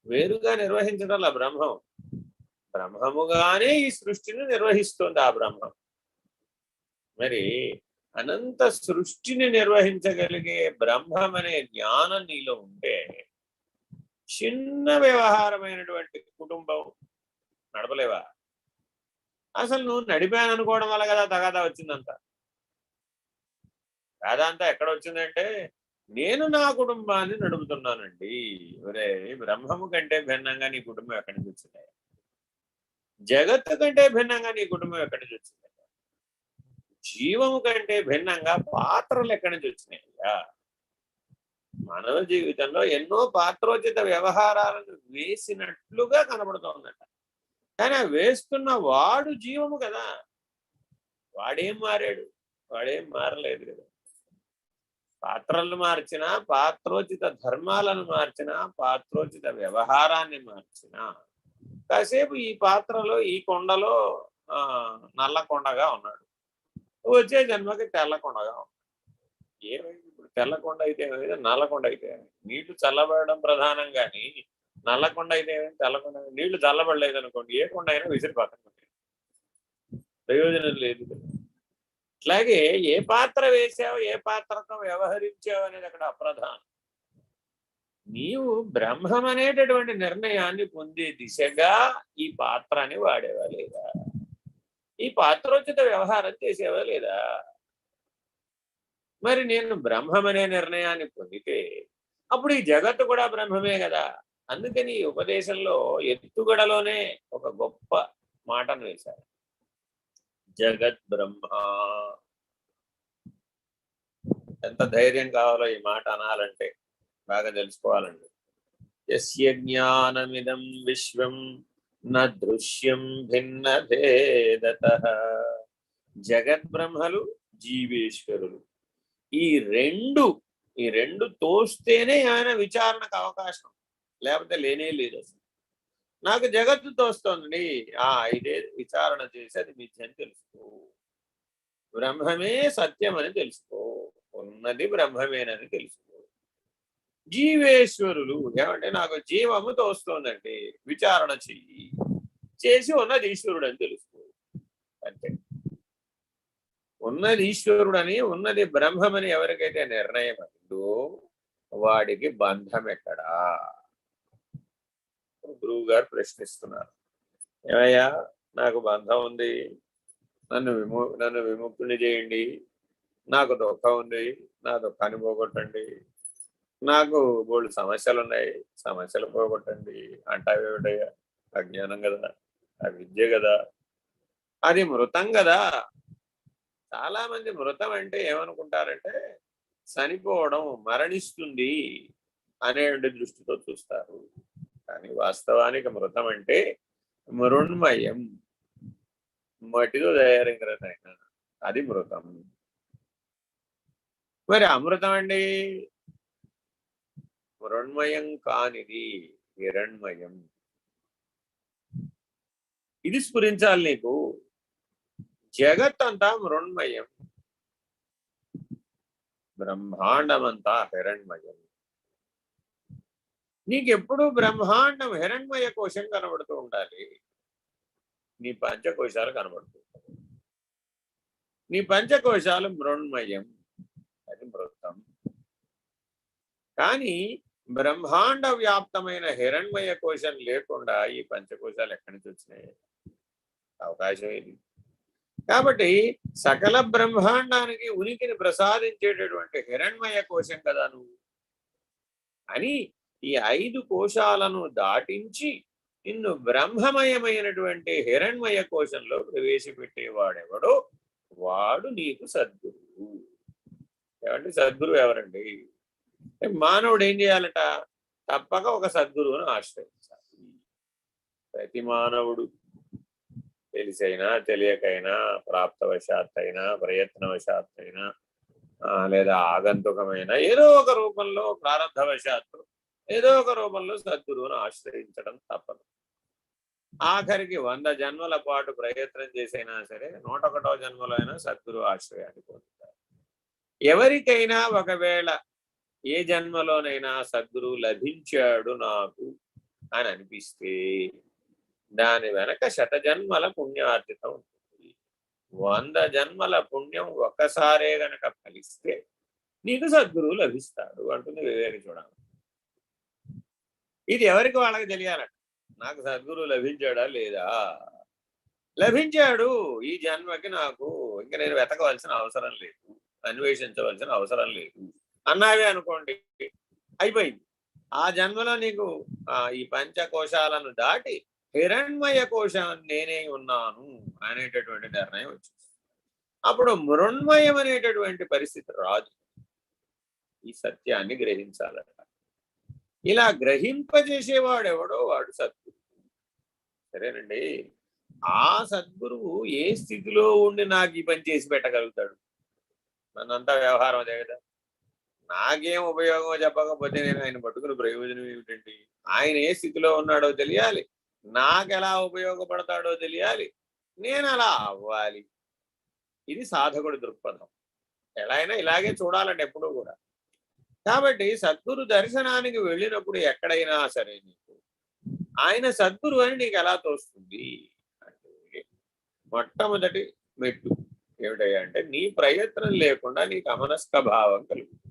వేరుగా నిర్వహించడంలా. బ్రహ్మముగానే ఈ సృష్టిని నిర్వహిస్తుంది ఆ బ్రహ్మం. మరి అనంత సృష్టిని నిర్వహించగలిగే బ్రహ్మం అనే జ్ఞానం నీలో ఉంటే చిన్న వ్యవహారమైనటువంటి కుటుంబం నడపలేవా? అసలు నువ్వు నడిపాననుకోవడం వల్ల కదా తగాదా వచ్చిందంతా. తగాదా ఎక్కడ వచ్చిందంటే నేను నా కుటుంబాన్ని నడుపుతున్నానండి. ఒరే, బ్రహ్మము కంటే భిన్నంగా నీ కుటుంబం ఎక్కడి నుంచి వచ్చింది? జగత్తు కంటే భిన్నంగా నీ కుటుంబం ఎక్కడి నుంచి వచ్చింది? జీవము కంటే భిన్నంగా పాత్రలు ఎక్కడి నుంచి వచ్చినాయ్యా? మానవ జీవితంలో ఎన్నో పాత్రోచిత వ్యవహారాలను వేసినట్లుగా కనబడుతోందట. కానీ ఆ వేస్తున్న వాడు జీవము కదా, వాడేం మారాడు? వాడేం మారలేదు కదా. పాత్రలు మార్చినా, పాత్రోచిత ధర్మాలను మార్చినా, పాత్రోచిత వ్యవహారాన్ని మార్చినా, కాసేపు ఈ పాత్రలో, ఈ కొండలో నల్ల కొండగా ఉన్నాడు, వచ్చే జన్మకి తెల్ల కొండగా ఉన్నాడు. ఏమైంది ఇప్పుడు? తెల్ల కొండ అయితే ఏమైంది, నల్ల కొండ అయితే నీళ్లు చల్లబడడం ప్రధానం కానీ, నల్ల కొండ అయితే ఏమైంది, తెల్ల కొండ నీళ్లు చల్లబడలేదు అనుకోండి, ఏ కొండ అయినా విసిరి పక్కన ప్రయోజనం లేదు కదా. అట్లాగే ఏ పాత్ర వేసావు, ఏ పాత్రతో వ్యవహరించావు అనేది అక్కడ అప్రధానం. నీవు బ్రహ్మం అనేటటువంటి నిర్ణయాన్ని పొందే దిశగా ఈ పాత్రని వాడేవా లేదా, ఈ పాత్రోచిత వ్యవహారం చేసేవా లేదా? మరి నేను బ్రహ్మం అనే నిర్ణయాన్ని పొందితే అప్పుడు ఈ జగత్తు కూడా బ్రహ్మమే కదా. అందుకని ఈ ఉపదేశంలో ఎత్తుగడలోనే ఒక గొప్ప మాటను వేశారు, జగత్ బ్రహ్మ. ఎంత ధైర్యం కావాలో ఈ మాట అనాలంటే, బాగా తెలుసుకోవాలండి. యస్య జ్ఞానమిదం విశ్వం న దృశ్యం భిన్న భేదతః. జగద్బ్రహ్మలు, జీవేశ్వరులు, ఈ రెండు తోస్తేనే ఆయన విచారణకు అవకాశం, లేకపోతే లేనే లేదు. అసలు నాకు జగత్తు తోస్తోంది, ఇదే విచారణ చేసి అది మిథ్యని తెలుసుకో, బ్రహ్మమే సత్యం అని తెలుసుకో, ఉన్నది బ్రహ్మమేనని తెలుసుకో. జీవేశ్వరులు ఏమంటే నాకు జీవము తోస్తోందంటే విచారణ చెయ్యి, చేసి ఉన్నది ఈశ్వరుడు అని తెలుసుకో. అంతే. ఉన్నది ఈశ్వరుడని, ఉన్నది బ్రహ్మమని ఎవరికైతే నిర్ణయం అయిందో వాడికి బంధం ఎక్కడా? గురువు గారు ప్రశ్నిస్తున్నారు, ఏమయ్యా నాకు బంధం ఉంది, నన్ను విముక్తుని చేయండి, నాకు దుఃఖం ఉంది, నా దుఃఖాన్ని పోగొట్టండి, నాకు బోళ్ళు సమస్యలు ఉన్నాయి, సమస్యలు పోగొట్టండి అంటావేమిటయ్యా? అజ్ఞానం కదా, అవిద్య కదా, అది మృతం కదా. చాలా మంది మృతం అంటే ఏమనుకుంటారంటే చనిపోవడం, మరణిస్తుంది అనే దృష్టితో చూస్తారు. కానీ వాస్తవానికి మృతం అంటే మృణ్మయం, మట్టితో తయారైన అది మృతం. మరి అమృతం అండి మృణ్మయం కానిది, హిరణ్మయం. ఇది స్ఫురించాలి నీకు. జగత్ అంతా మృణ్మయం, బ్రహ్మాండమంతా హిరణ్మయం. నీకెప్పుడు బ్రహ్మాండం హిరణ్మయ కోశం కనబడుతూ ఉండాలి, నీ పంచకోశాలు కనబడుతూ ఉంటాయి. నీ పంచకోశాలు మృణ్మయం, అది మృతం. కానీ బ్రహ్మాండ వ్యాప్తమైన హిరణ్మయ కోశం లేకుండా ఈ పంచకోశాలు ఎక్కడి నుంచి వచ్చినాయి? అవకాశం ఇది. కాబట్టి సకల బ్రహ్మాండానికి ఉనికిని ప్రసాదించేటటువంటి హిరణ్మయ కోశం కదా నువ్వు అని ఈ 5 కోశాలను దాటించి నిన్ను బ్రహ్మమయమైనటువంటి హిరణ్మయ కోశంలో ప్రవేశపెట్టేవాడెవడో వాడు నీకు సద్గురువు. ఏమంటే సద్గురువు ఎవరండి? మానవుడు ఏం చేయాలట? తప్పక ఒక సద్గురువును ఆశ్రయించాలి. ప్రతి మానవుడు తెలిసైనా తెలియకైనా, ప్రాప్తవశాత్తైనా, ప్రయత్నవశాత్తైనా, లేదా ఆగంతుకమైన ఏదో ఒక రూపంలో, ప్రారంధవశాత్తు ఏదో ఒక రూపంలో సద్గురువును ఆశ్రయించడం తప్పదు. ఆఖరికి 100 జన్మల పాటు ప్రయత్నం చేసైనా సరే 101వ జన్మలో అయినా సద్గురువు ఆశ్రయాన్ని పొందుతారు. ఎవరికైనా ఒకవేళ ఏ జన్మలోనైనా సద్గురువు లభించాడు నాకు అని అనిపిస్తే దాని వెనక 100 జన్మల పుణ్యార్జితం ఉంటుంది. 100 జన్మల పుణ్యం ఒక్కసారే గనక ఫలిస్తే నీకు సద్గురువు లభిస్తాడు అంటుంది వివేక చూడాలి. ఇది ఎవరికి వాళ్ళకి తెలియాలట. నాకు సద్గురువు లభించాడా లేదా? లభించాడు, ఈ జన్మకి నాకు ఇంక నేను వెతకవలసిన అవసరం లేదు, అన్వేషించవలసిన అవసరం లేదు అన్నావే అనుకోండి, అయిపోయింది. ఆ జన్మలో నీకు ఈ పంచకోశాలను దాటి హిరణ్మయ కోశం నేనే ఉన్నాను అనేటటువంటి నిర్ణయం వచ్చింది. అప్పుడు మృణ్మయం అనేటటువంటి పరిస్థితి రాదు. ఈ సత్యాన్ని గ్రహించాలట. ఇలా గ్రహింపజేసేవాడు ఎవడో వాడు సద్గురువు. సరేనండి. ఆ సద్గురువు ఏ స్థితిలో ఉండి నాకు ఈ పని చేసి పెట్టగలుగుతాడు? నన్నంతా వ్యవహారం అదే కదా. నాకేం ఉపయోగమో చెప్పకపోతే నేను ఆయన పట్టుకుని ప్రయోజనం ఏమిటండి? ఆయన ఏ స్థితిలో ఉన్నాడో తెలియాలి, నాకెలా ఉపయోగపడతాడో తెలియాలి, నేను అలా అవ్వాలి. ఇది సాధకుడి దృక్పథం. ఎలా అయినా ఇలాగే చూడాలండి ఎప్పుడూ కూడా. కాబట్టి సద్గురు దర్శనానికి వెళ్ళినప్పుడు ఎక్కడైనా సరే నీకు ఆయన సద్గురు అని నీకు ఎలా తోస్తుంది అంటే, మొట్టమొదటి మెట్టు ఏమిటయ్యా అంటే, నీ ప్రయత్నం లేకుండా నీకు అమనస్క భావం కలుగుతుంది.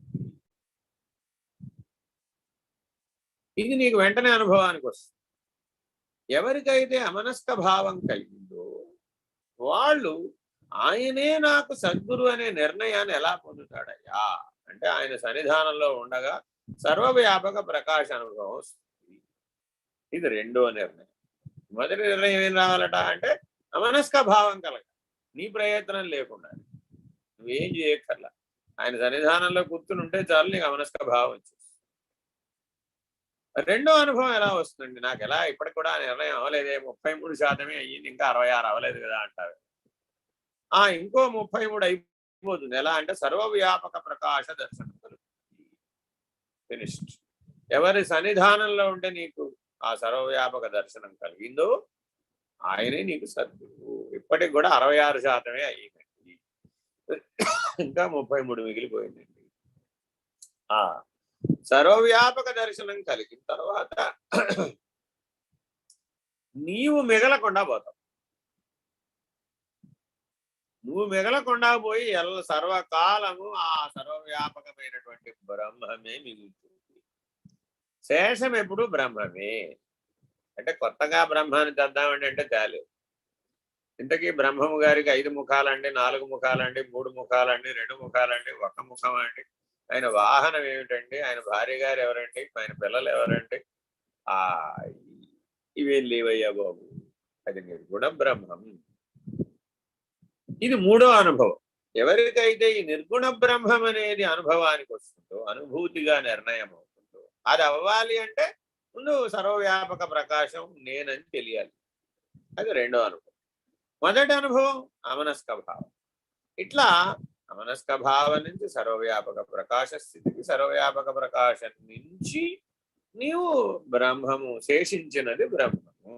ఇది నీకు వెంటనే అనుభవానికి వస్తుంది. ఎవరికైతే అమనస్క భావం కలిగిందో వాళ్ళు ఆయనే నాకు సద్గురు అనే నిర్ణయాన్ని ఎలా పొందుతాడయ్యా అంటే, ఆయన సన్నిధానంలో ఉండగా సర్వవ్యాపక ప్రకాశ అనుభవం వస్తుంది. ఇది రెండో నిర్ణయం. మొదటి నిర్ణయం ఏం రావాలట అంటే, అమనస్క భావం కలగ, నీ ప్రయత్నం లేకుండా, నువ్వేం చేయక్కర్లా, ఆయన సన్నిధానంలో కూర్చుని ఉంటే చాలు నీకు అమనస్క భావం వచ్చేస్తుంది. రెండో అనుభవం ఎలా వస్తుంది? నాకు ఎలా ఇప్పటికి కూడా నిర్ణయం అవ్వలేదే, 33% అయ్యింది, ఇంకా 66 అవ్వలేదు కదా అంటారు. ఇంకో 33 అయిపోతుంది. ఎలా అంటే సర్వవ్యాపక ప్రకాశ దర్శనం ఫినిష్డ్. ఎవరి సన్నిధానంలో ఉంటే నీకు ఆ సర్వవ్యాపక దర్శనం కలిగిందో ఆయనే నీకు సద్గురువు. ఇప్పటికి కూడా 66% అయ్యిందండి, ఇంకా 33 మిగిలిపోయిందండి. సర్వవ్యాపక దర్శనం కలిగిన తర్వాత నీవు మిగలకుండా పోతావు. నువ్వు మిగలకుండా పోయి సర్వకాలము ఆ సర్వవ్యాపకమైనటువంటి బ్రహ్మమే మిగులుతుంది. శేషం ఎప్పుడు బ్రహ్మమే. అంటే కొత్తగా బ్రహ్మాన్ని తెద్దామండి అంటే తేలేదు. ఇంతకీ బ్రహ్మము గారికి 5 ముఖాలండి, 4 ముఖాలండి, 3 ముఖాలండి, 2 ముఖాలండి, 1 ముఖం అండి, ఆయన వాహనం ఏమిటండి, ఆయన భార్య గారు ఎవరండి, ఆయన పిల్లలు ఎవరండి, ఇవేం లేవయ్యా బాబు, అది నిర్గుణ బ్రహ్మం. ఇది మూడో అనుభవం. ఎవరికైతే ఈ నిర్గుణ బ్రహ్మం అనేది అనుభవానికి వస్తుందో, అనుభూతిగా నిర్ణయం అవుతుందో, అది అవ్వాలి అంటే ముందు సర్వవ్యాపక ప్రకాశం నేనని తెలియాలి. అది రెండో అనుభవం. మొదటి అనుభవం అమనస్క భావం. ఇట్లా అమనస్క భావం నుంచి సర్వవ్యాపక ప్రకాశ స్థితికి, సర్వవ్యాపక ప్రకాశం నుంచి నీవు బ్రహ్మము, శేషించినది బ్రహ్మము,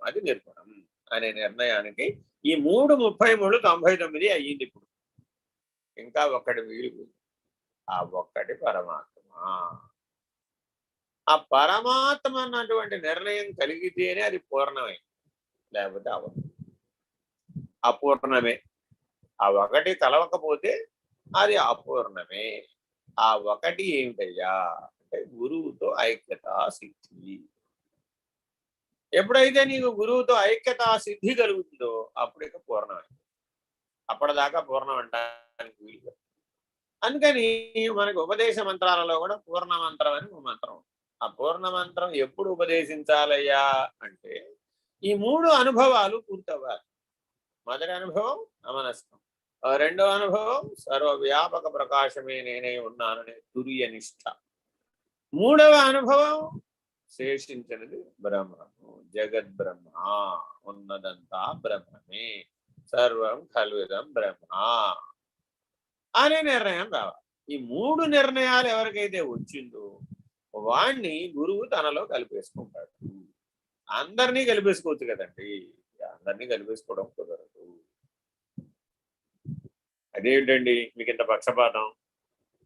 అది నిర్గుణం అనే నిర్ణయానికి ఈ 3 33 99 అయ్యింది. ఇప్పుడు ఇంకా ఒక్కటి మిగిలిపోయింది. ఆ ఒక్కటి పరమాత్మ. ఆ పరమాత్మ అన్నటువంటి నిర్ణయం కలిగితేనే అది పూర్ణమైంది, లేకపోతే అవ్వదు, అపూర్ణమే. ఆ ఒకటి కలవకపోతే అది అపూర్ణమే. ఆ ఒకటి ఏమిటయ్యా అంటే గురువుతో ఐక్యతా సిద్ధి. ఎప్పుడైతే నీకు గురువుతో ఐక్యతా సిద్ధి కలుగుతుందో అప్పుడు ఇక పూర్ణమైంది. అప్పటిదాకా పూర్ణం అంటానికి వీలు. అందుకని మనకి ఉపదేశ మంత్రాలలో కూడా పూర్ణ మంత్రం అని ఒక మంత్రం. ఆ పూర్ణ మంత్రం ఎప్పుడు ఉపదేశించాలయ్యా అంటే ఈ 3 అనుభవాలు పూర్తవ్వాలి. మొదటి అనుభవం అమనస్కం, రెండో అనుభవం సర్వవ్యాపక ప్రకాశమే నేనే ఉన్నాననే తుర్య నిష్ఠ, మూడవ అనుభవం శేషించినది బ్రహ్మము, జగద్బ్రహ్మ, ఉన్నదంతా బ్రహ్మమే, సర్వం కల్విదం బ్రహ్మ అనే నిర్ణయం రావాలి. ఈ 3 నిర్ణయాలు ఎవరికైతే వచ్చిందో వాణ్ణి గురువు తనలో కలిపేసుకుంటాడు. అందరినీ కలిపేసుకోవచ్చు కదండి, అందరినీ కలిపేసుకోవడం కుదరదు. అదేంటండి మీకు ఇంత పక్షపాతం?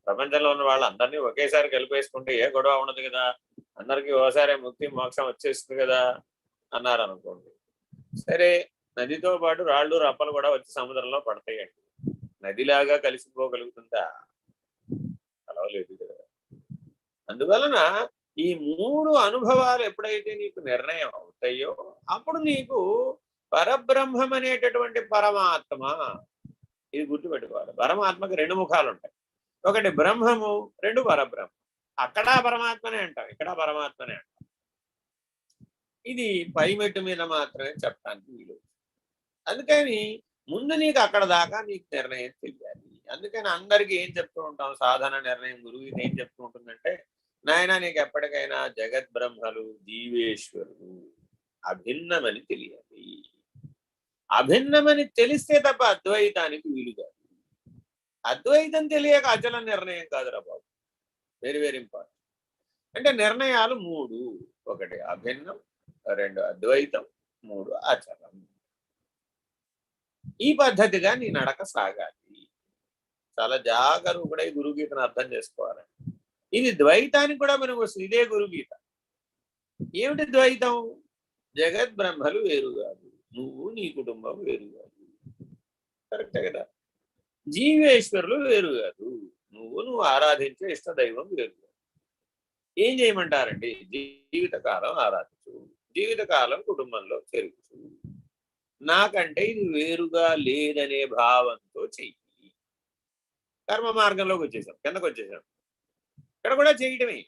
ప్రపంచంలో ఉన్న వాళ్ళు అందరినీ ఒకేసారి కలిపేసుకుంటే ఏ గొడవ ఉండదు కదా, అందరికీ ఓసారి ముక్తి మోక్షం వచ్చేస్తుంది కదా అన్నారు అనుకోండి. సరే, నదితో పాటు రాళ్ళు రప్పలు కూడా వచ్చి సముద్రంలో పడతాయండి. నదిలాగా కలిసిపోగలుగుతుందా? కలవలేదు కదా. అందువలన ఈ 3 అనుభవాలు ఎప్పుడైతే నీకు నిర్ణయం అవుతాయో అప్పుడు నీకు పరబ్రహ్మం అనేటటువంటి పరమాత్మ, ఇది గుర్తుపెట్టుకోవాలి. పరమాత్మకి 2 ముఖాలు ఉంటాయి. ఒకటి బ్రహ్మము, 2 పరబ్రహ్మ. అక్కడ పరమాత్మనే అంటాం, ఇక్కడ పరమాత్మనే అంటాం. ఇది పైమెట్టు మీద మాత్రమే చెప్పడానికి వీలు. అందుకని ముందు నీకు అక్కడ దాకా నీకు నిర్ణయం తెలియాలి. అందుకని అందరికీ ఏం చెప్తూ ఉంటాం, సాధన నిర్ణయం గురువు ఇది ఏం చెప్తూ ఉంటుందంటే, నాయన నీకు ఎప్పటికైనా జగద్బ్రహ్మలు, జీవేశ్వరులు అభిన్నమని తెలియాలి. అభిన్నమని తెలిస్తే తప్ప అద్వైతానికి వీలు కాదు. అద్వైతం తెలియక అచల నిర్ణయం కాదురా బాబు. Very very important. అంటే నిర్ణయాలు 3: 1 అభిన్నం, 2 అద్వైతం, 3 ఆచరణం. ఈ పద్ధతిగా నీ నడక సాగాలి. చాలా జాగరూకుడై గురుగీతను అర్థం చేసుకోవాలి. ఇది ద్వైతానికి కూడా మనకు వస్తుంది. ఇదే గురుగీత. ఏమిటి ద్వైతం? జగత్ బ్రహ్మలు వేరు కాదు, నువ్వు నీ కుటుంబం వేరు కాదు. కరెక్టే కదా? జీవేశ్వరులు వేరు కాదు, నువ్వు ఆరాధించే ఇష్టదైవం వేరు కాదు. ఏం చేయమంటారండి? జీవితకాలం ఆరాధించు, జీవితకాలం కుటుంబంలో చేరుచు. నాకంటే ఇది వేరుగా లేదనే భావంతో చెయ్యి. కర్మ మార్గంలోకి వచ్చేసాం, కిందకు వచ్చేసాం. ఇక్కడ కూడా చేయటమే,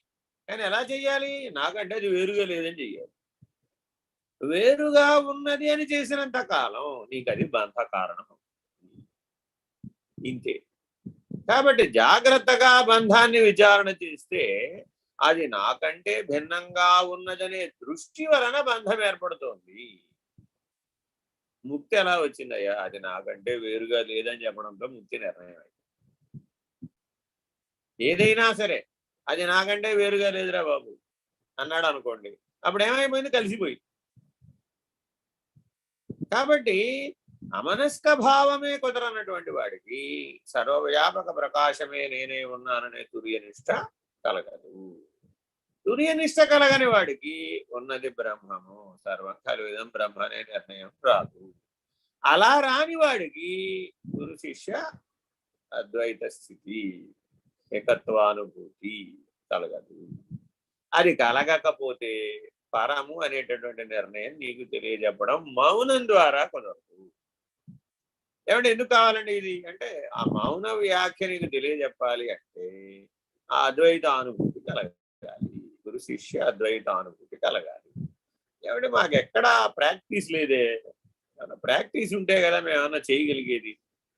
కానీ ఎలా చెయ్యాలి? నాకంటే అది వేరుగా లేదని చెయ్యాలి. వేరుగా ఉన్నది అని చేసినంత కాలం నీకు అది బంధ కారణం. ఇంతే. కాబట్టి జాగ్రత్తగా బంధాన్ని విచారణ చేస్తే అది నాకంటే భిన్నంగా ఉన్నదనే దృష్టి వలన బంధం ఏర్పడుతోంది. ముక్తి ఎలా వచ్చిందయ్యా? అది నాకంటే వేరుగా లేదని చెప్పడంతో ముక్తి నిర్ణయం అయింది. ఏదైనా సరే అది నాకంటే వేరుగా లేదురా బాబు అన్నాడు అనుకోండి, అప్పుడు ఏమైపోయింది? కలిసిపోయింది. కాబట్టి అమనస్క భావమే కుదరనటువంటి వాడికి సర్వవ్యాపక ప్రకాశమే నేనే ఉన్నాననే తుర్యనిష్ట కలగదు. తుర్యనిష్ట కలగని వాడికి ఉన్నది బ్రహ్మము, సర్వం కలువిదం బ్రహ్మ అనే నిర్ణయం రాదు. అలా రాని వాడికి గురు శిష్య అద్వైత స్థితి, ఏకత్వానుభూతి కలగదు. అది కలగకపోతే పరము అనేటటువంటి నిర్ణయం నీకు తెలియజెప్పడం మౌనం ద్వారా కుదరదు. ఏమంటే ఎందుకు కావాలండి ఇది అంటే, ఆ మౌన వ్యాఖ్య నీకు తెలియజెప్పాలి అంటే ఆ అద్వైత అనుభూతి కలగాలి, గురు శిష్య అద్వైత అనుభూతి కలగాలి. ఏమంటే మాకు ఎక్కడా ప్రాక్టీస్ లేదే. ప్రాక్టీస్ ఉంటే కదా మేము ఏమన్నా చేయగలిగేది.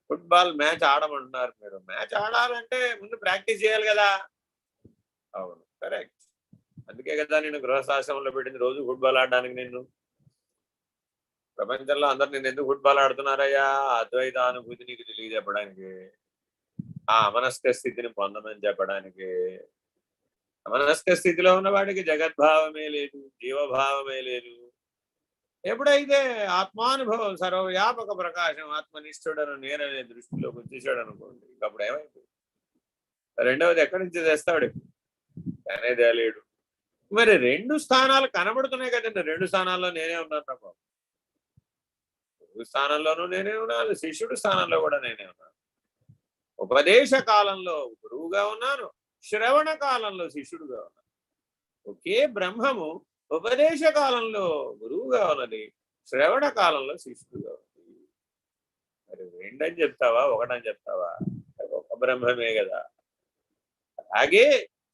ఫుట్బాల్ మ్యాచ్ ఆడమంటున్నారు మీరు, మ్యాచ్ ఆడాలంటే ముందు ప్రాక్టీస్ చేయాలి కదా. అవును, కరెక్ట్. అందుకే కదా నేను గృహశాసనంలో పెట్టింది, రోజు ఫుట్బాల్ ఆడడానికి. నిన్ను ప్రపంచంలో అందరు నేను ఎందుకు ఫుట్బాల్ ఆడుతున్నారయ్యా? అద్వైత అనుభూతి నీకు తెలియజెప్పడానికి, ఆ అమనస్క స్థితిని పొందమని చెప్పడానికి. అమనస్క స్థితిలో ఉన్న వాడికి జగద్భావమే లేదు, జీవభావమే లేదు. ఎప్పుడైతే ఆత్మానుభవం, సర్వవ్యాపక ప్రకాశం, ఆత్మనిష్ఠుడను నేననే దృష్టిలోకి వచ్చేసాడు అనుకోండి, అప్పుడు ఏమైపోయింది? రెండవది ఎక్కడి నుంచి తెస్తాడు? అనేది తేలేడు. మరి 2 స్థానాలు కనబడుతున్నాయి కదండి. 2 స్థానాల్లో నేనే ఉన్నాను బాబు. గురువు స్థానంలోనూ నేనే ఉన్నాను, శిష్యుడి స్థానంలో కూడా నేనే ఉన్నాను. ఉపదేశ కాలంలో గురువుగా ఉన్నాను, శ్రవణ కాలంలో శిష్యుడుగా ఉన్నాను. ఒకే బ్రహ్మము ఉపదేశ కాలంలో గురువుగా ఉన్నది, శ్రవణ కాలంలో శిష్యుడుగా ఉంది. మరి 2 అని చెప్తావా, 1 అని చెప్తావా? ఒక బ్రహ్మమే కదా. అలాగే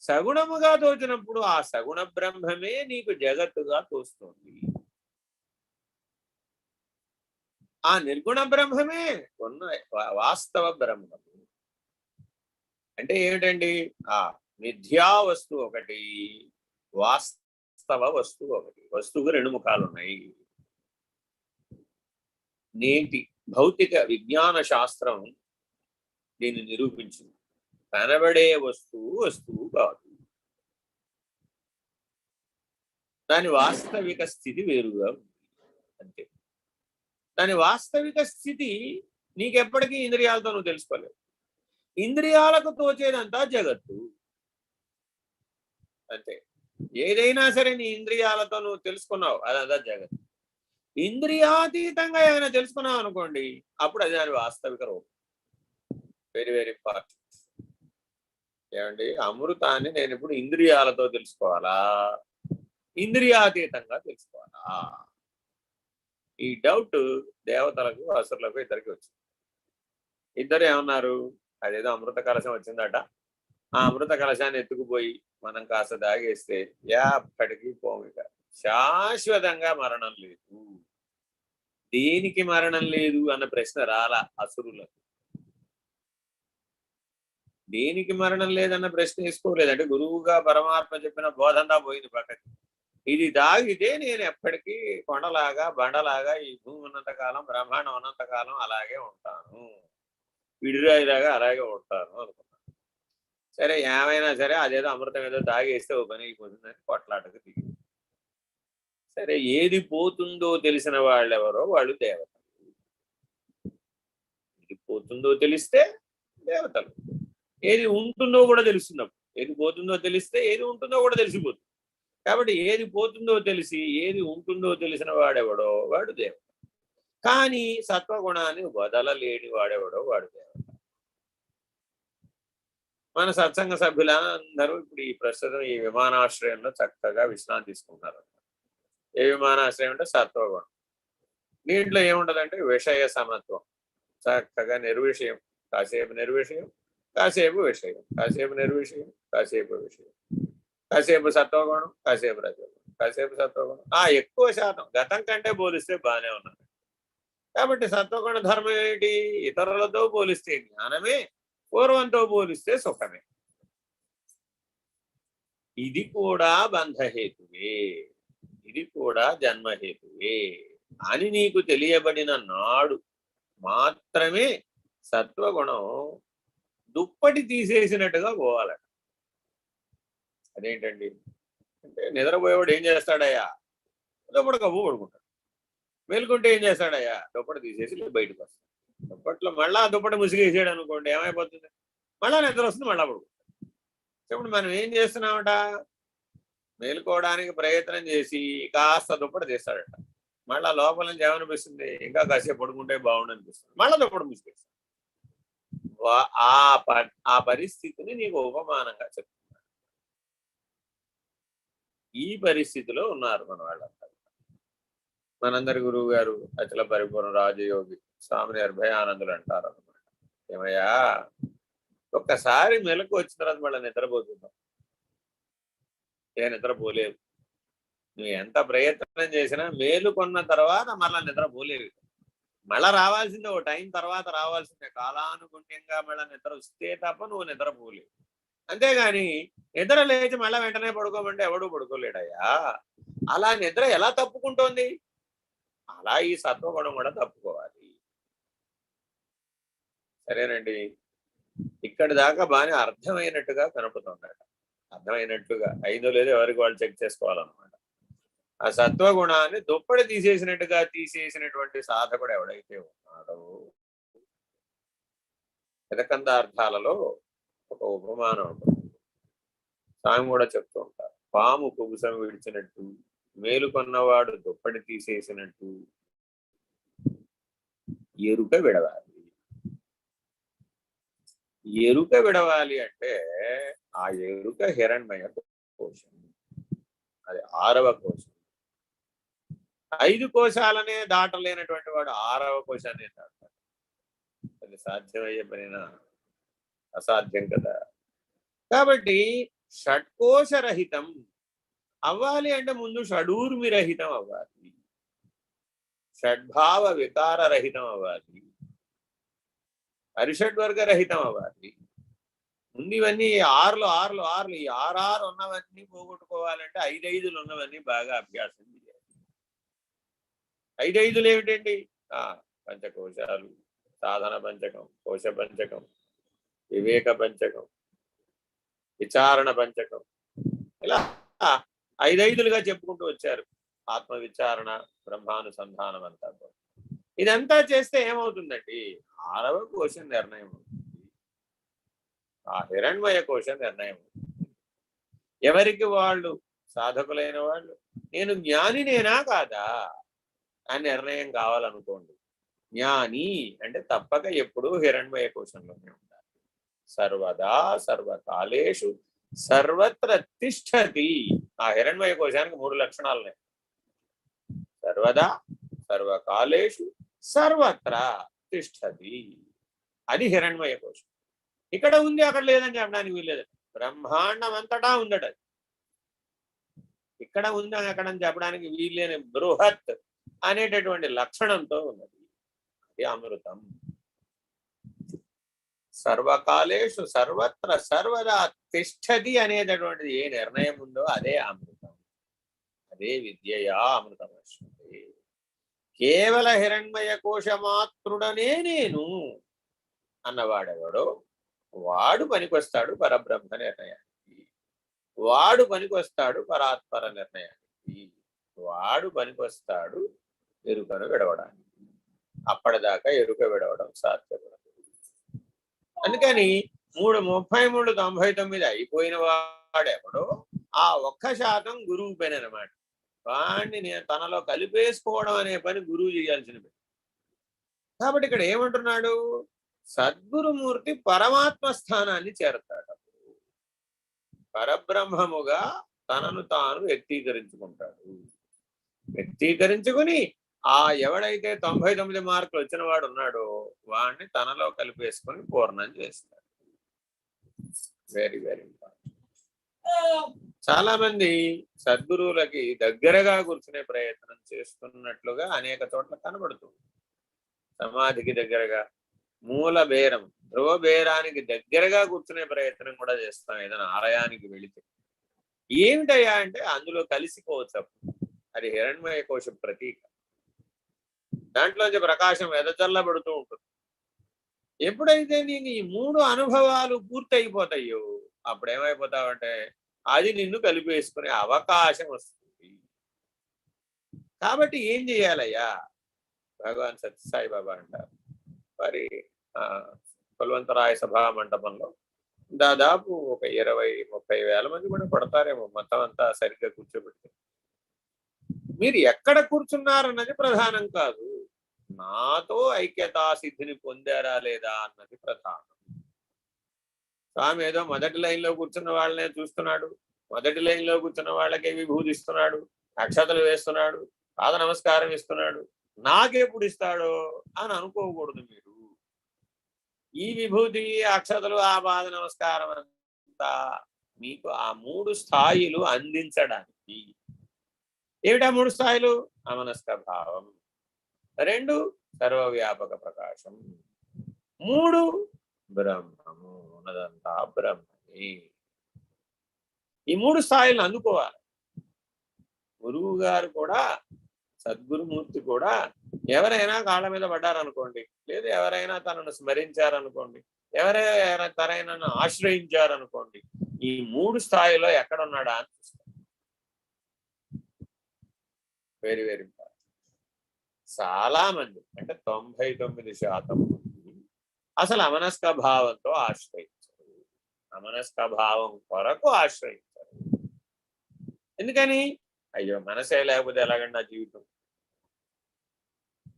సగుణముగా తోచినప్పుడు ఆ సగుణ బ్రహ్మమే నీకు జగత్తుగా తోస్తుంది. ఆ నిర్గుణ బ్రహ్మమే ఉన్న వాస్తవ బ్రహ్మము. అంటే ఏమిటండి? ఆ మిథ్యా వస్తువు ఒకటి, వాస్తవ వస్తువు ఒకటి. వస్తువుకు 2 ముఖాలు ఉన్నాయి. నేటి భౌతిక విజ్ఞాన శాస్త్రం దీన్ని నిరూపించింది. కనబడే వస్తువు వస్తువు కాదు, దాని వాస్తవిక స్థితి వేరుగా ఉంది అంతే. దాని వాస్తవిక స్థితి నీకెప్పటికీ ఇంద్రియాలతో నువ్వు తెలుసుకోలేవు. ఇంద్రియాలకు తోచేదంతా జగత్తు అంతే. ఏదైనా సరే నీ ఇంద్రియాలతో నువ్వు తెలుసుకున్నావు, అదంతా జగత్తు. ఇంద్రియాతీతంగా ఏమైనా తెలుసుకున్నావు అనుకోండి, అప్పుడు అది దాని వాస్తవిక రూపం. Very very important. ఏమండి, అమృతాన్ని నేను ఇప్పుడు ఇంద్రియాలతో తెలుసుకోవాలా, ఇంద్రియాతీతంగా తెలుసుకోవాలా? ఈ డౌట్ దేవతలకు అసురులకు ఇద్దరికి వచ్చింది. ఇద్దరు ఏమన్నారు? అదేదో అమృత కలశం వచ్చిందట, ఆ అమృత కలశాన్ని ఎత్తుకుపోయి మనం కాస్త దాగేస్తే ఎప్పటికీ పోమిక, శాశ్వతంగా మరణం లేదు. దేనికి మరణం లేదు అన్న ప్రశ్న రాలా అసురులకు. దేనికి మరణం లేదన్న ప్రశ్న వేసుకోలేదంటే గురువుగా పరమాత్మ చెప్పిన బోధంతా పోయింది పక్కకి. ఇది తాగితే నేను ఎప్పటికీ కొండలాగా బండలాగా ఈ భూమి ఉన్నంతకాలం, బ్రహ్మాండం ఉన్నంతకాలం అలాగే ఉంటాను, విడిరాయిలాగా అలాగే ఉంటాను అనుకున్నాను. సరే ఏమైనా సరే అదేదో అమృతం ఏదో తాగేస్తే ఓ పని అయిపోతుందని కొట్లాటకు దిగి. సరే ఏది పోతుందో తెలిసిన వాళ్ళెవరో వాళ్ళు దేవతలు. ఏది పోతుందో తెలిస్తే దేవతలు. ఏది ఉంటుందో కూడా తెలుస్తున్నప్పుడు, ఏది పోతుందో తెలిస్తే ఏది ఉంటుందో కూడా తెలిసిపోతుంది. కాబట్టి ఏది పోతుందో తెలిసి ఏది ఉంటుందో తెలిసిన వాడెవడో వాడు దేవత. కానీ సత్వగుణాన్ని వదలలేని వాడెవడో వాడు దేవత. మన సత్సంగ సభ్యులందరూ ఇప్పుడు ఈ ప్రస్తుతం ఈ విమానాశ్రయంలో చక్కగా విశ్రాంతి తీసుకుంటున్నారు. ఏ విమానాశ్రయం అంటే సత్వగుణం. దీంట్లో ఏముండదంటే విషయ సమత్వం. చక్కగా నిర్విషయం, కాసేపు నిర్విషయం, కాసేపు విషయం, కాసేపు నిర్విషయం, కాసేపు విషయం, కాసేపు సత్వగుణం, కాసేపు రజోగుణం, కాసేపు సత్వగుణం. ఎక్కువ శాతం గతం కంటే పోలిస్తే బాగానే ఉన్నారు. కాబట్టి సత్వగుణ ధర్మం ఏంటి? ఇతరులతో పోలిస్తే జ్ఞానమే, పూర్వంతో పోలిస్తే సుఖమే. ఇది కూడా బంధహేతువే, ఇది కూడా జన్మహేతువే అని నీకు తెలియబడిన నాడు మాత్రమే సత్వగుణం దుప్పటి తీసేసినట్టుగా పోవాలట. అదేంటండి అంటే నిద్రపోయేవాడు ఏం చేస్తాడయ్యా? దుప్పటి కప్పు పడుకుంటాడు. మేలుకుంటే ఏం చేస్తాడయ్యా? దుప్పటి తీసేసి బయటకు వస్తాడు. దుప్పట్లో మళ్ళా దుప్పటి ముసిగేసాడు అనుకోండి, ఏమైపోతుంది? మళ్ళా నిద్ర వస్తుంది, మళ్ళా పడుకుంటాడు. ఇప్పుడు మనం ఏం చేస్తున్నామట? మేలుకోవడానికి ప్రయత్నం చేసి కాస్త దుప్పటి తీస్తాడట. మళ్ళా లోపల నుంచి ఏమనిపిస్తుంది? ఇంకా కాసేపు పడుకుంటే బాగుండు అనిపిస్తుంది. మళ్ళా దుప్పటి ముసిగేస్తాడు. ఆ పరిస్థితిని నీకు ఉపమానంగా చెప్తున్నాడు. ఈ పరిస్థితిలో ఉన్నారు మన వాళ్ళంతా. మనందరి గురువు గారు అచల పరిపూర్ణ రాజయోగి స్వామి నిర్భయానందులు అంటారు అన్నమాట. ఏమయ్యా, ఒక్కసారి మెలకు వచ్చిన తర్వాత మళ్ళీ నిద్రపోతున్నాం. నిద్రపోలేవు. నువ్వు ఎంత ప్రయత్నం చేసినా మేలుకొన్న తర్వాత మళ్ళీ నిద్రపోలేవు. మళ్ళా రావాల్సిందే, ఓ టైం తర్వాత రావాల్సిందే. కాలానుగుణ్యంగా మళ్ళీ నిద్ర వస్తే తప్ప నువ్వు నిద్రపోలేవు. అంతేగాని నిద్ర లేచి మళ్ళీ వెంటనే పడుకోమంటే ఎవడూ పడుకోలేడయ్యా. అలా నిద్ర ఎలా తప్పుకుంటోంది? అలా ఈ సత్వగుణం కూడా తప్పుకోవాలి. సరేనండి, ఇక్కడి దాకా బాగా అర్థమైనట్టుగా కనపడుతుందట. అర్థమైనట్టుగా అయిందో లేదో ఎవరికి వాళ్ళు చెక్ చేసుకోవాలన్నమాట. ఆ సత్వగుణాన్ని దుప్పటి తీసేసినట్టుగా తీసేసినటువంటి సాధకుడు ఎవడైతే ఉన్నాడో, పదకందార్థాలలో ఒక ఉపమానం ఉంటుంది. స్వామి కూడా చెప్తూ ఉంటారు. పాము కుబుసం విడిచినట్టు, మేలుకొన్నవాడు దుప్పటి తీసేసినట్టు ఎరుక విడవాలి. ఎరుక విడవాలి అంటే ఆ ఎరుక హిరణ్మయ కోశం. అది 6వ కోశం. 5 కోశాలనే దాటలేనటువంటి వాడు 6వ కోశాన్ని దాటాడు. అది సాధ్యమయ్యే పనినా? అసాధ్యం కదా. కాబట్టి షట్కోశరహితం అవ్వాలి అంటే ముందు షడూర్మి రహితం అవ్వాలి, షడ్భావ వికార రహితం అవ్వాలి, అరిషడ్వర్గ రహితం అవ్వాలి. ముందు ఇవన్నీ 6 ఈ 6 ఉన్నవన్నీ పోగొట్టుకోవాలంటే 5 ఉన్నవన్నీ బాగా అభ్యాసం చేయాలి. 5 ఏమిటండి? పంచకోశాలు, సాధన పంచకం, కోశ పంచకం, వివేక పంచకం, విచారణ పంచకం, ఇలా 5 చెప్పుకుంటూ వచ్చారు. ఆత్మ విచారణ, బ్రహ్మానుసంధానం అంతా. ఇదంతా చేస్తే ఏమవుతుందండి? 6వ కోశం నిర్ణయం అవుతుంది. ఆ హిరణ్మయ కోశం నిర్ణయం అవుతుంది. ఎవరికి వాళ్ళు సాధకులైన వాళ్ళు నేను జ్ఞానినేనా కాదా అని నిర్ణయం కావాలనుకోండి. జ్ఞాని అంటే తప్పక ఎప్పుడూ హిరణ్మయ కోశంలోనే ఉండాలి. సర్వదా సర్వకాలేషు సర్వత్ర తిష్టతి. ఆ హిరణ్మయ కోశానికి 3 లక్షణాలు ఉన్నాయి. సర్వదా సర్వకాలేషు సర్వత్ర తిష్టతి. అది హిరణ్మయ కోశం. ఇక్కడ ఉంది, అక్కడ లేదని చెప్పడానికి వీల్లేదు. బ్రహ్మాండం అంతటా ఉందట. ఇక్కడ ఉంది అక్కడ చెప్పడానికి వీల్లేని బృహత్ అనేటటువంటి లక్షణంతో ఉన్నది. అది అమృతం. సర్వకాలేషు సర్వత్ర సర్వదా తిష్టతి అనేటటువంటిది ఏ నిర్ణయం ఉందో అదే అమృతం. అదే విద్యయా అమృతం వస్తుంది. కేవల హిరణ్మయ కోశమాత్రుడనే నేను అన్నవాడెవడో వాడు పనికొస్తాడు పరబ్రహ్మ నిర్ణయానికి, వాడు పనికొస్తాడు పరాత్పర నిర్ణయానికి, వాడు పనికొస్తాడు ఎరుకను విడవడానికి. అప్పటిదాకా ఎరుక విడవడం సాధ్యపడదు. అందుకని 33, 99 అయిపోయిన వాడెవడో ఆ 1% గురువు పని అనమాట. వాడిని నేను తనలో కలిపేసుకోవడం అనే పని గురువు చేయాల్సిన పని. కాబట్టి ఇక్కడ ఏమంటున్నాడు, సద్గురుమూర్తి పరమాత్మ స్థానాన్ని చేరతాడు. పరబ్రహ్మముగా తనను తాను వ్యక్తీకరించుకుంటాడు. వ్యక్తీకరించుకుని ఆ ఎవడైతే 99 మార్కులు వచ్చిన వాడు ఉన్నాడో వాడిని తనలో కలిపేసుకొని పూర్ణం చేస్తాడు. Very very important. చాలా మంది సద్గురువులకి దగ్గరగా కూర్చునే ప్రయత్నం చేస్తున్నట్లుగా అనేక చోట్ల కనబడుతుంది. సమాధికి దగ్గరగా, మూల బేరం, ధ్రువ బేరానికి దగ్గరగా కూర్చునే ప్రయత్నం కూడా చేస్తాం ఏదైనా ఆలయానికి వెళితే. ఏమిటయ్యా అంటే అందులో కలిసిపోవచ్చు. అది హిరణ్మయ కోశ ప్రతీక. దాంట్లోంచి ప్రకాశం వెదజల్లబడుతూ ఉంటుంది. ఎప్పుడైతే నీకు ఈ 3 అనుభవాలు పూర్తయిపోతాయో అప్పుడు ఏమైపోతావంటే అది నిన్ను కలిపేసుకునే అవకాశం వస్తుంది. కాబట్టి ఏం చేయాలయ్యా, భగవాన్ సత్యసాయిబాబా అంటారు. మరి కుల్వంతరాయ సభా మండపంలో దాదాపు ఒక 20-30 వేల మంది కూడా పడతారేమో మొత్తం అంతా సరిగ్గా కూర్చోబెడితే. మీరు ఎక్కడ కూర్చున్నారన్నది ప్రధానం కాదు, నాతో ఐక్యతా సిద్ధిని పొందారా లేదా అన్నది ప్రధానం. స్వామి ఏదో మొదటి లైన్లో కూర్చున్న వాళ్ళనే చూస్తున్నాడు, మొదటి లైన్లో కూర్చున్న వాళ్ళకే విభూతిస్తున్నాడు, అక్షతలు వేస్తున్నాడు, పాద నమస్కారం ఇస్తున్నాడు, నాకెప్పుడు ఇస్తాడో అని అనుకోకూడదు. మీరు ఈ విభూతి, అక్షతలు, ఆ పాద నమస్కారం అంతా మీకు ఆ 3 స్థాయిలు అందించడానికి. ఏమిటా 3 స్థాయిలు? అమనస్క భావం, 2 సర్వవ్యాపక ప్రకాశం, 3 బ్రహ్మము, ఉన్నదంతా బ్రహ్మమే. ఈ 3 స్థాయిలను అందుకోవాలి. గురువు గారు కూడా, సద్గురుమూర్తి కూడా ఎవరైనా కాళ్ళ మీద పడ్డారనుకోండి, లేదా ఎవరైనా తనను స్మరించారనుకోండి, ఎవరైనా తనైనా ఆశ్రయించారనుకోండి, ఈ 3 స్థాయిలో ఎక్కడున్నాడా అని చూస్తారు. Very very important. చాలా మంది అంటే 99% మంది అసలు అమనస్క భావంతో ఆశ్రయించరు, అమనస్క భావం కొరకు ఆశ్రయించరు. ఎందుకని? అయ్యో మనసే లేకపోతే ఎలాగండి నా జీవితం.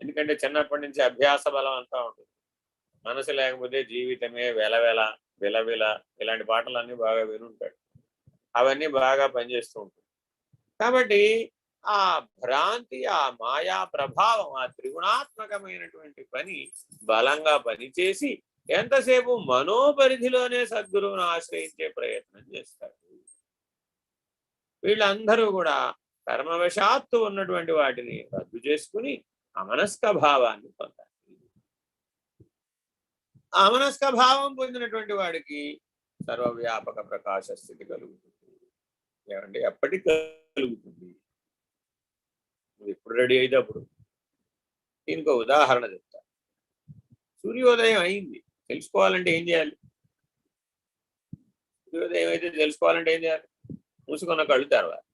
ఎందుకంటే చిన్నప్పటి నుంచి అభ్యాస బలం అంతా ఉంటుంది. మనసు లేకపోతే జీవితమే వెలవెల విలవిల ఇలాంటి పాటలన్నీ బాగా వినుంటాడు. అవన్నీ బాగా పనిచేస్తూ ఉంటుంది. కాబట్టి ఆ భ్రాంతి, ఆ మాయా ప్రభావం, ఆ త్రిగుణాత్మకమైనటువంటి పని బలంగా పనిచేసి ఎంతసేపు మనోపరిధిలోనే సద్గురువును ఆశ్రయించే ప్రయత్నం చేస్తారు. వీళ్ళందరూ కూడా కర్మవశాత్తు ఉన్నటువంటి వాటిని రద్దు చేసుకుని అమనస్క భావాన్ని పొందాలి. అమనస్క భావం పొందినటువంటి వాడికి సర్వవ్యాపక ప్రకాశ స్థితి కలుగుతుంది. ఏమంటే ఎప్పటికి కలుగుతుంది? నువ్వు ఎప్పుడు రెడీ అయితే అప్పుడు. దీనికి ఉదాహరణ చెప్తా. సూర్యోదయం అయింది, తెలుసుకోవాలంటే ఏం చేయాలి? సూర్యోదయం అయితే తెలుసుకోవాలంటే ఏం చేయాలి? మూసుకున్న కళ్ళు తెరవాలి.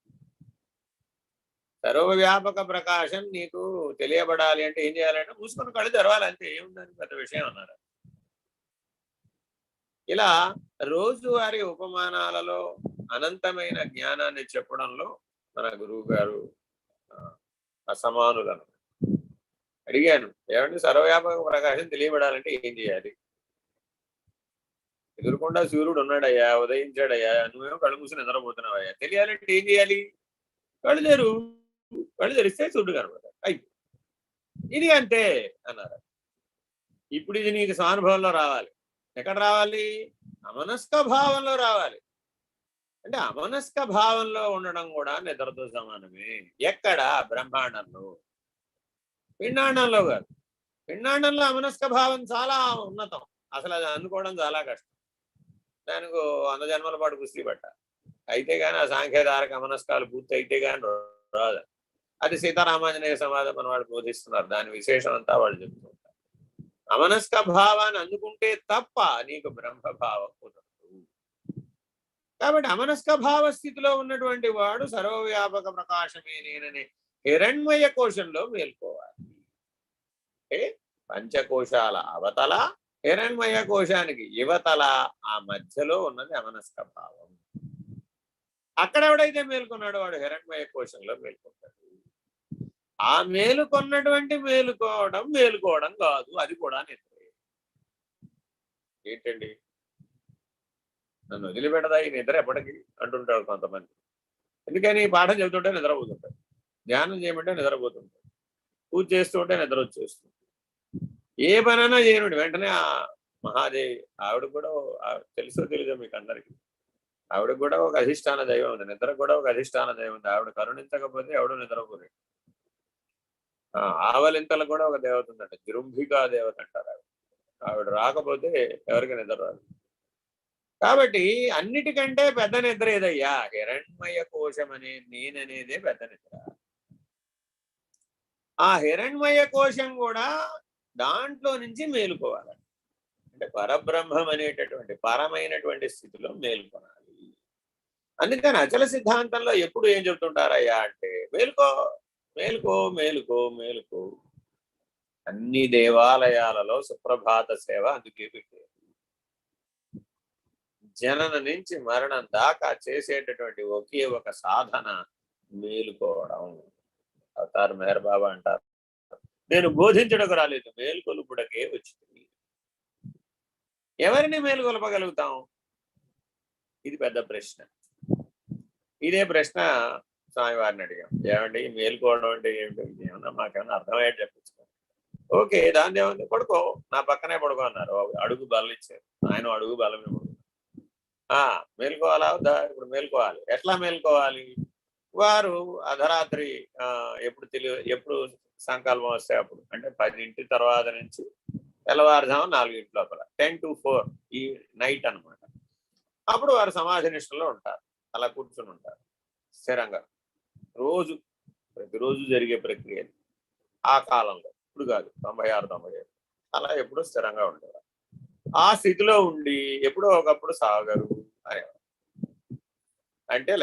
సర్వవ్యాపక ప్రకాశం నీకు తెలియబడాలి అంటే ఏం చేయాలంటే మూసుకున్న కళ్ళు తెరవాలి, అంతే. ఏముందని పెద్ద విషయం అన్నారు. ఇలా రోజువారీ ఉపమానాలలో అనంతమైన జ్ఞానాన్ని చెప్పడంలో మన గురువు గారు అసమానులను. అడిగాను, ఏమంటే సర్వవ్యాపక ప్రకాశం తెలియబడాలంటే ఏం చేయాలి? ఎదురుకుండా సూర్యుడు ఉన్నాడయ్యా, ఉదయించాడయ్యా, నువ్వేమో కళ్ళు మూసి నిద్రపోతున్నావయ్యా, తెలియాలంటే ఏం చేయాలి? కళ్ళు తెరు, కళ్ళు తెరిస్తే సూర్యుడు కనబడతాడు. అయ్యి ఇది అంతే అన్నారు. ఇప్పుడు ఇది నీకు స్వానుభవంలో రావాలి. ఎక్కడ రావాలి? అమనస్క భావంలో రావాలి. అంటే అమనస్క భావంలో ఉండడం కూడా నిద్రతో సమానమే. ఎక్కడ? బ్రహ్మాండంలో. పిండాండంలో కాదు. పిండాండంలో అమనస్క భావం చాలా ఉన్నతం. అసలు అది అందుకోవడం చాలా కష్టం. దానికి 100 జన్మల పాటు కుస్తీ పట్ట అయితే కానీ ఆ సాంఖ్యధారక అమనస్కాలు పూర్తి అయితే కానీ రాదు. అది సీతారామాంజనేయ సమాధం అని వాళ్ళు బోధిస్తున్నారు. దాని విశేషం అంతా వాళ్ళు చెప్తుంటారు. అమనస్క భావాన్ని అందుకుంటే తప్ప నీకు బ్రహ్మభావం కుదరదు. కాబట్టి అమనస్క భావ స్థితిలో ఉన్నటువంటి వాడు సర్వవ్యాపక ప్రకాశమే నేననే హిరణ్మయ కోశంలో మేల్కోవాలి. అంటే పంచకోశాల అవతల హిరణ్మయ కోశానికి యువతల ఆ మధ్యలో ఉన్నది అమనస్క భావం. అక్కడ ఎవడైతే మేల్కొన్నాడో వాడు హిరణ్మయ కోశంలో మేల్కొంటాడు. ఆ మేలుకొన్నటువంటి మేలుకోవడం కాదు, అది కూడా నిద్రే. ఏంటండి, నన్ను వదిలిపెడదా ఈ నిద్ర ఎప్పటికీ అంటుంటాడు కొంతమంది. ఎందుకని పాఠం చెబుతుంటే నిద్రపోతుంటాడు, ధ్యానం చేయమంటే నిద్రపోతుంటాడు, పూజ చేస్తూ ఉంటే నిద్ర వచ్చేస్తుంది. ఏ పనైనా చేయనుడు వెంటనే ఆ మహాదేవి ఆవిడ కూడా తెలుసో తెలీదో మీకు అందరికీ, ఆవిడ కూడా ఒక అధిష్టాన దైవం ఉంది, నిద్ర కూడా ఒక అధిష్టాన దైవం ఉంది. ఆవిడ కరుణించకపోతే ఎవడు నిద్రపోలేడు. ఆవలింతలు కూడా ఒక దేవత ఉందంట, జృంభికా దేవత అంటారు. ఆవిడ రాకపోతే ఎవరికి నిద్ర రాదు. కాబట్టి అన్నిటికంటే పెద్ద నిద్ర ఏదయ్యా, హిరణ్మయ కోశం అనే నేననేదే పెద్ద నిద్ర. ఆ హిరణ్మయ కోశం కూడా దాంట్లో నుంచి మేలుకోవాలి. అంటే పరబ్రహ్మం అనేటటువంటి పరమైనటువంటి స్థితిలో మేల్కొనాలి. అందుకని అచల సిద్ధాంతంలో ఎప్పుడు ఏం చెబుతుంటారయ్యా అంటే మేలుకో మేలుకో మేలుకో మేలుకో. అన్ని దేవాలయాలలో సుప్రభాత సేవ అందుకే పెట్టారు. జనన నుంచి మరణం దాకా చేసేటటువంటి ఒకే ఒక సాధన మేలుకోవడం. అవతార్ మెహర్ బాబా అంటారు, నేను బోధించడానికి రాలేదు, మేలుకొలుపుడకే వచ్చింది. ఎవరిని మేలుకొలపగలుగుతాం? ఇది పెద్ద ప్రశ్న. ఇదే ప్రశ్న స్వామివారిని అడిగాం, ఏమండి మేలుకోవడం అంటే ఏమిటి, ఏమన్నా మాకేమన్నా అర్థమయ్యేది చెప్పించుకో. ఓకే, దాని ఏముంది, పడుకో, నా పక్కనే పడుకో అన్నారు. అడుగు బలం ఇచ్చారు, ఆయన అడుగు బలమే పడుకో. మేలుకోవాలా వద్దా? ఇప్పుడు మేలుకోవాలి. ఎట్లా మేలుకోవాలి? వారు అర్ధరాత్రి ఎప్పుడు సంకల్పం వస్తే అప్పుడు, అంటే 10 తర్వాత నుంచి తెల్లవారుజాము 4 లోపల 10 to 4 ఈ నైట్ అనమాట. అప్పుడు వారు సమాధి నిష్టలో ఉంటారు, అలా కూర్చుని ఉంటారు స్థిరంగా. ప్రతిరోజు జరిగే ప్రక్రియ ఆ కాలంలో, ఇప్పుడు కాదు, 96, 97 అలా ఎప్పుడూ స్థిరంగా ఉండేవారు. ఆ స్థితిలో ఉండి ఎప్పుడో ఒకప్పుడు సాగరు అనేవారు. అంటే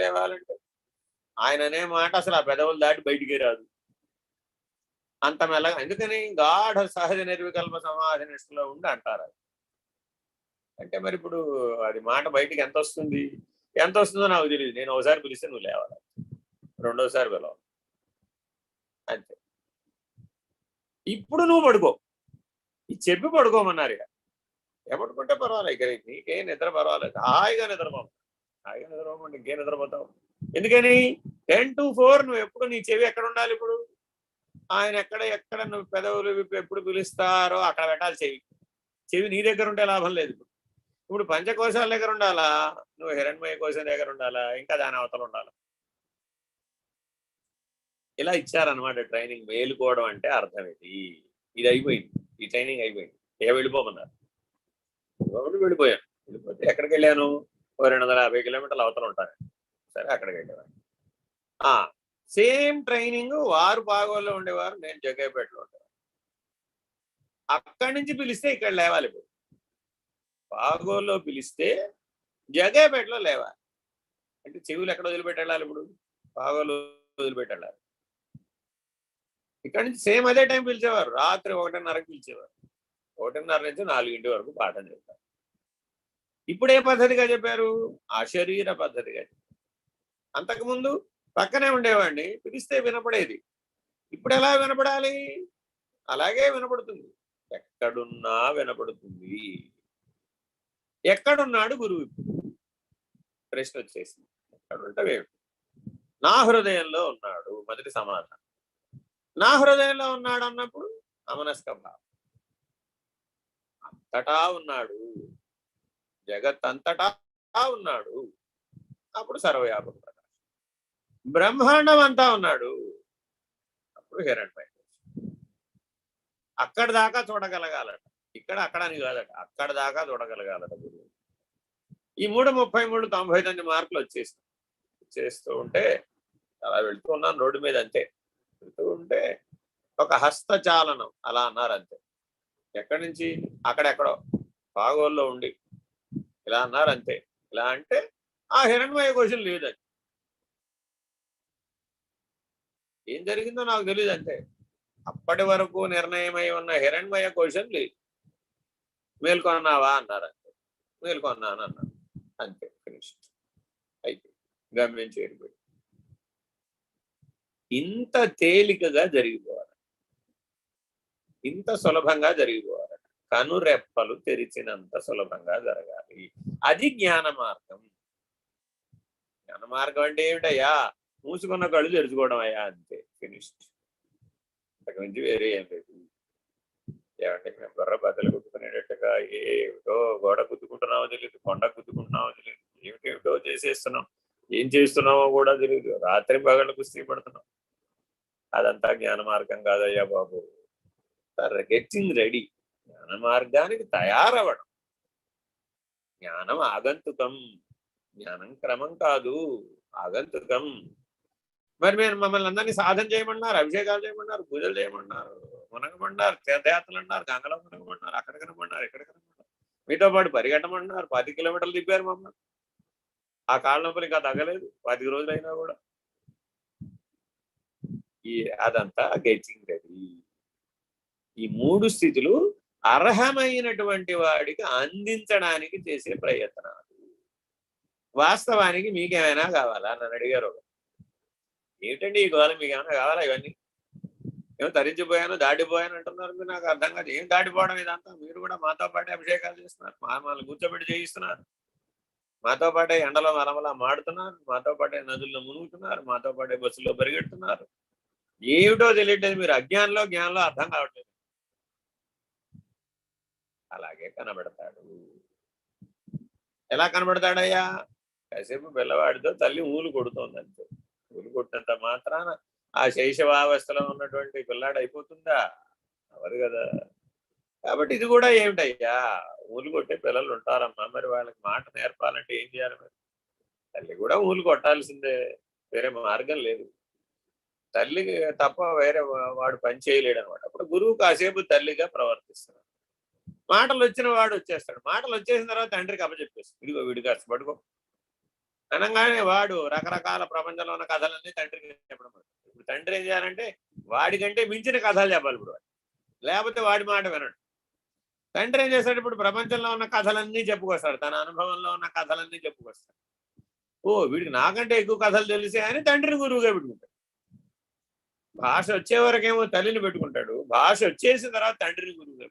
లేవాలంటే ఆయన అనే మాట అసలు ఆ పెదవులు దాటి బయటికే రాదు, అంత మెల్లగా. ఎందుకని? గాఢ సహజ నిర్వికల్ప సమాధి నిష్టలో ఉండి అంటారు. అంటే మరి ఇప్పుడు అది మాట బయటికి ఎంత వస్తుందో నాకు తెలియదు. నేను ఒకసారి పిలిస్తే నువ్వు లేవాలి, రెండోసారి పిలవాలి, అంతే. ఇప్పుడు నువ్వు పడుకో, ఇది చెప్పి పడుకోమన్నారు. ఇక పడుకుంటే పర్వాలేదు, ఇక నీకేం నిద్ర పర్వాలేదు, హాయిగా నిద్రపోమంటే ఇంకేం నిద్రపోతావు. ఎందుకని 10 to 4 నువ్వు ఎప్పుడు నీ చెవి ఎక్కడ ఉండాలి? ఇప్పుడు ఆయన ఎక్కడ నువ్వు పెదవులు ఎప్పుడు పిలుస్తారో అక్కడ పెట్టాలి చెవి నీ దగ్గర ఉంటే లాభం లేదు. ఇప్పుడు పంచకోశాల దగ్గర ఉండాలా, నువ్వు హిరణ్మయ కోశం దగ్గర ఉండాలా, ఇంకా దాని అవతల ఉండాలా. ఇలా ఇచ్చారనమాట ట్రైనింగ్. మేలుకోవడం అంటే అర్థం ఇది అయిపోయింది, ఈ ట్రైనింగ్ అయిపోయింది. వెళ్ళిపోమన్నారు. వెళ్ళిపోతే ఎక్కడికి వెళ్ళాను? 250 కిలోమీటర్ల అవతల ఉంటాను. సరే, అక్కడికి వెళ్ళేవాడు. సేమ్ ట్రైనింగ్ వారు పాగోల్లో ఉండేవారు, నేను జగ్గయ్యపేటలో ఉండేవారు. అక్కడి నుంచి పిలిస్తే ఇక్కడ లేవాలి. ఇప్పుడు పాగోల్లో పిలిస్తే జగ్గయ్యపేటలో లేవాలి. అంటే చెవులు ఎక్కడ వదిలిపెట్టాలి? ఇప్పుడు పాగోలు వదిలిపెట్టాలి. ఇక్కడ నుంచి సేమ్ అదే టైం పిలిచేవారు. రాత్రి 1:30కి పిలిచేవారు. 1:30 నుంచి 4 వరకు పాఠం చెప్తారు. ఇప్పుడు ఏ పద్ధతిగా చెప్పారు? అశరీర పద్ధతిగా చెప్పారు. అంతకుముందు పక్కనే ఉండేవాడిని, పిలిస్తే వినపడేది. ఇప్పుడు ఎలా వినపడాలి? అలాగే వినపడుతుంది, ఎక్కడున్నా వినపడుతుంది. ఎక్కడున్నాడు గురువు? ఇప్పుడు ప్రశ్న వచ్చేసింది, ఎక్కడుంటావేమిటి? నా హృదయంలో ఉన్నాడు. మొదటి సమాధానం. నా హృదయంలో ఉన్నాడు అన్నప్పుడు అమనస్క భావం. అంతటా ఉన్నాడు, జగత్ అంతటా ఉన్నాడు, అప్పుడు సర్వవ్యాపక ప్రకాశం. బ్రహ్మాండం అంతా ఉన్నాడు, అప్పుడు హిరణ్మయ. అక్కడి దాకా చూడగలగాలట, అక్కడ అని కాదట, అక్కడి దాకా చూడగలగాలట గురువు. ఈ 3:33 99 మార్కులు వచ్చేస్తూ ఉంటే అలా వెళ్తూ ఉన్నాను రోడ్డు మీద. అంతే వెళ్తూ ఉంటే ఒక హస్తచాలనం అలా అన్నారు అంతే. ఎక్కడి నుంచి? అక్కడెక్కడో పాగోల్లో ఉండి ఇలా అన్నారు అంతే. ఇలా అంటే ఆ హిరణ్మయ క్వశ్చన్ లేదండి. ఏం జరిగిందో నాకు తెలియదు అంతే. అప్పటి వరకు నిర్ణయమై ఉన్న హిరణ్మయ క్వశ్చన్ లేదు. మేల్కొన్నావా అన్నారు అంతే. మేల్కొన్నాను అన్నారు అంతే. ఫినిష్ అయితే గమ్యం చేరిపోయి ఇంత తేలికగా జరిగిపోవాలి, ఇంత సులభంగా జరిగిపోవాలి. కనురెప్పలు తెరిచినంత సులభంగా జరగాలి. అది జ్ఞాన మార్గం. జ్ఞాన మార్గం అంటే ఏమిటయ్యా? మూసుకున్న కళ్ళు తెరుచుకోవడం అయ్యా అంతే. ఫినిష్డ్. అంతకు మించి వేరే ఏం లేదు. ఏమంటే మేము బర్ర బద్దలు కుట్టుకునేటట్టుగా ఏమిటో గోడ కుట్టుకుంటున్నామో తెలియదు, కొండ కుట్టుకుంటున్నామో తెలియదు, ఏమిటేమిటో చేసేస్తున్నాం. ఏం చేస్తున్నామో కూడా తెలియదు. రాత్రి పగళ్ళు కుస్తీ పడుతున్నాం. అదంతా జ్ఞాన మార్గం కాదయ్యా బాబు. Getting ready. జ్ఞాన మార్గానికి తయారవ్వడం. జ్ఞానం ఆగంతుకం. జ్ఞానం క్రమం కాదు, ఆగంతుకం. మరి మీరు మమ్మల్ని అందరినీ సాధన చేయమన్నారు, అభిషేకాలు చేయమన్నారు, పూజలు చేయమన్నారు, మునగమన్నారు, తీర్థయాత్రలు అన్నారు, గంగలో మునగమన్నారు, అక్కడ కనమన్నారు, ఎక్కడ కనమన్నారు, మీతో పాటు పరిగెట్టమన్నారు. 10 కిలోమీటర్లు తిప్పారు మమ్మల్ని. ఆ కాళ్ళ నొప్పులు ఇంకా తగ్గలేదు 10 రోజులైనా కూడా. అదంతా గెట్టింగ్ రెడీ. ఈ 3 స్థితులు అర్హమైనటువంటి వాడికి అందించడానికి చేసే ప్రయత్నాలు. వాస్తవానికి మీకేమైనా కావాలా? నన్ను అడిగారు. ఏమిటండి ఈ గోళం, మీకు ఏమైనా కావాలా? ఇవన్నీ ఏమో తరించిపోయాను, దాటిపోయాను అంటున్నారు. మీరు నాకు అర్థం కాదు. ఏం దాటిపోవడం ఇదంతా? మీరు కూడా మాతో పాటే అభిషేకాలు చేస్తున్నారు, మమ్మల్ని కూర్చోబెట్టి చేయిస్తున్నారు, మాతో పాటే ఎండలో మరమలా మాడుతున్నారు, మాతో పాటే నదుల్లో మునుగుతున్నారు, మాతో పాటే బస్సులో పరిగెడుతున్నారు. ఏమిటో తెలియట్లేదు. మీరు అజ్ఞానంలో జ్ఞానంలో అర్థం కావట్లేదు. అలాగే కనబడతాడు. ఎలా కనబడతాడయ్యా? కాసేపు పిల్లవాడితో తల్లి ఊలు కొడుతోందంటే, ఊలు కొట్టినంత మాత్రాన ఆ శైశవావస్థలో ఉన్నటువంటి పిల్లాడు అయిపోతుందా? అవరు కదా. కాబట్టి ఇది కూడా ఏమిటయ్యా? ఊలు కొట్టే పిల్లలు ఉంటారమ్మా. మరి వాళ్ళకి మాట నేర్పాలంటే ఏం చేయాలి? మరి తల్లి కూడా ఊలు కొట్టాల్సిందే, వేరే మార్గం లేదు. తల్లికి తప్ప వేరే వాడు పని చేయలేడు అనమాట. అప్పుడు గురువు కాసేపు తల్లిగా ప్రవర్తిస్తున్నాడు. మాటలు వచ్చిన వాడు వచ్చేస్తాడు. మాటలు వచ్చేసిన తర్వాత తండ్రికి అప్పచెప్పేస్తాడు. ఇదిగో వీడికి కష్టపడుకో అనగానే వాడు రకరకాల ప్రపంచంలో ఉన్న కథలన్నీ తండ్రికి చెప్పడం. ఇప్పుడు తండ్రి ఏం చేయాలంటే వాడికంటే మించిన కథలు చెప్పాలి ఇప్పుడు వాడు, లేకపోతే వాడి మాట వినడు. తండ్రి ఏం చేస్తాడు? ఇప్పుడు ప్రపంచంలో ఉన్న కథలన్నీ చెప్పుకొస్తాడు, తన అనుభవంలో ఉన్న కథలన్నీ చెప్పుకొస్తాడు. ఓ వీడికి నాకంటే ఎక్కువ కథలు తెలిసే అని తండ్రిని గురువుగా పెట్టుకుంటాడు. భాష వచ్చే వరకేమో తల్లిని పెట్టుకుంటాడు, భాష వచ్చేసిన తర్వాత తండ్రిని గురువుగా.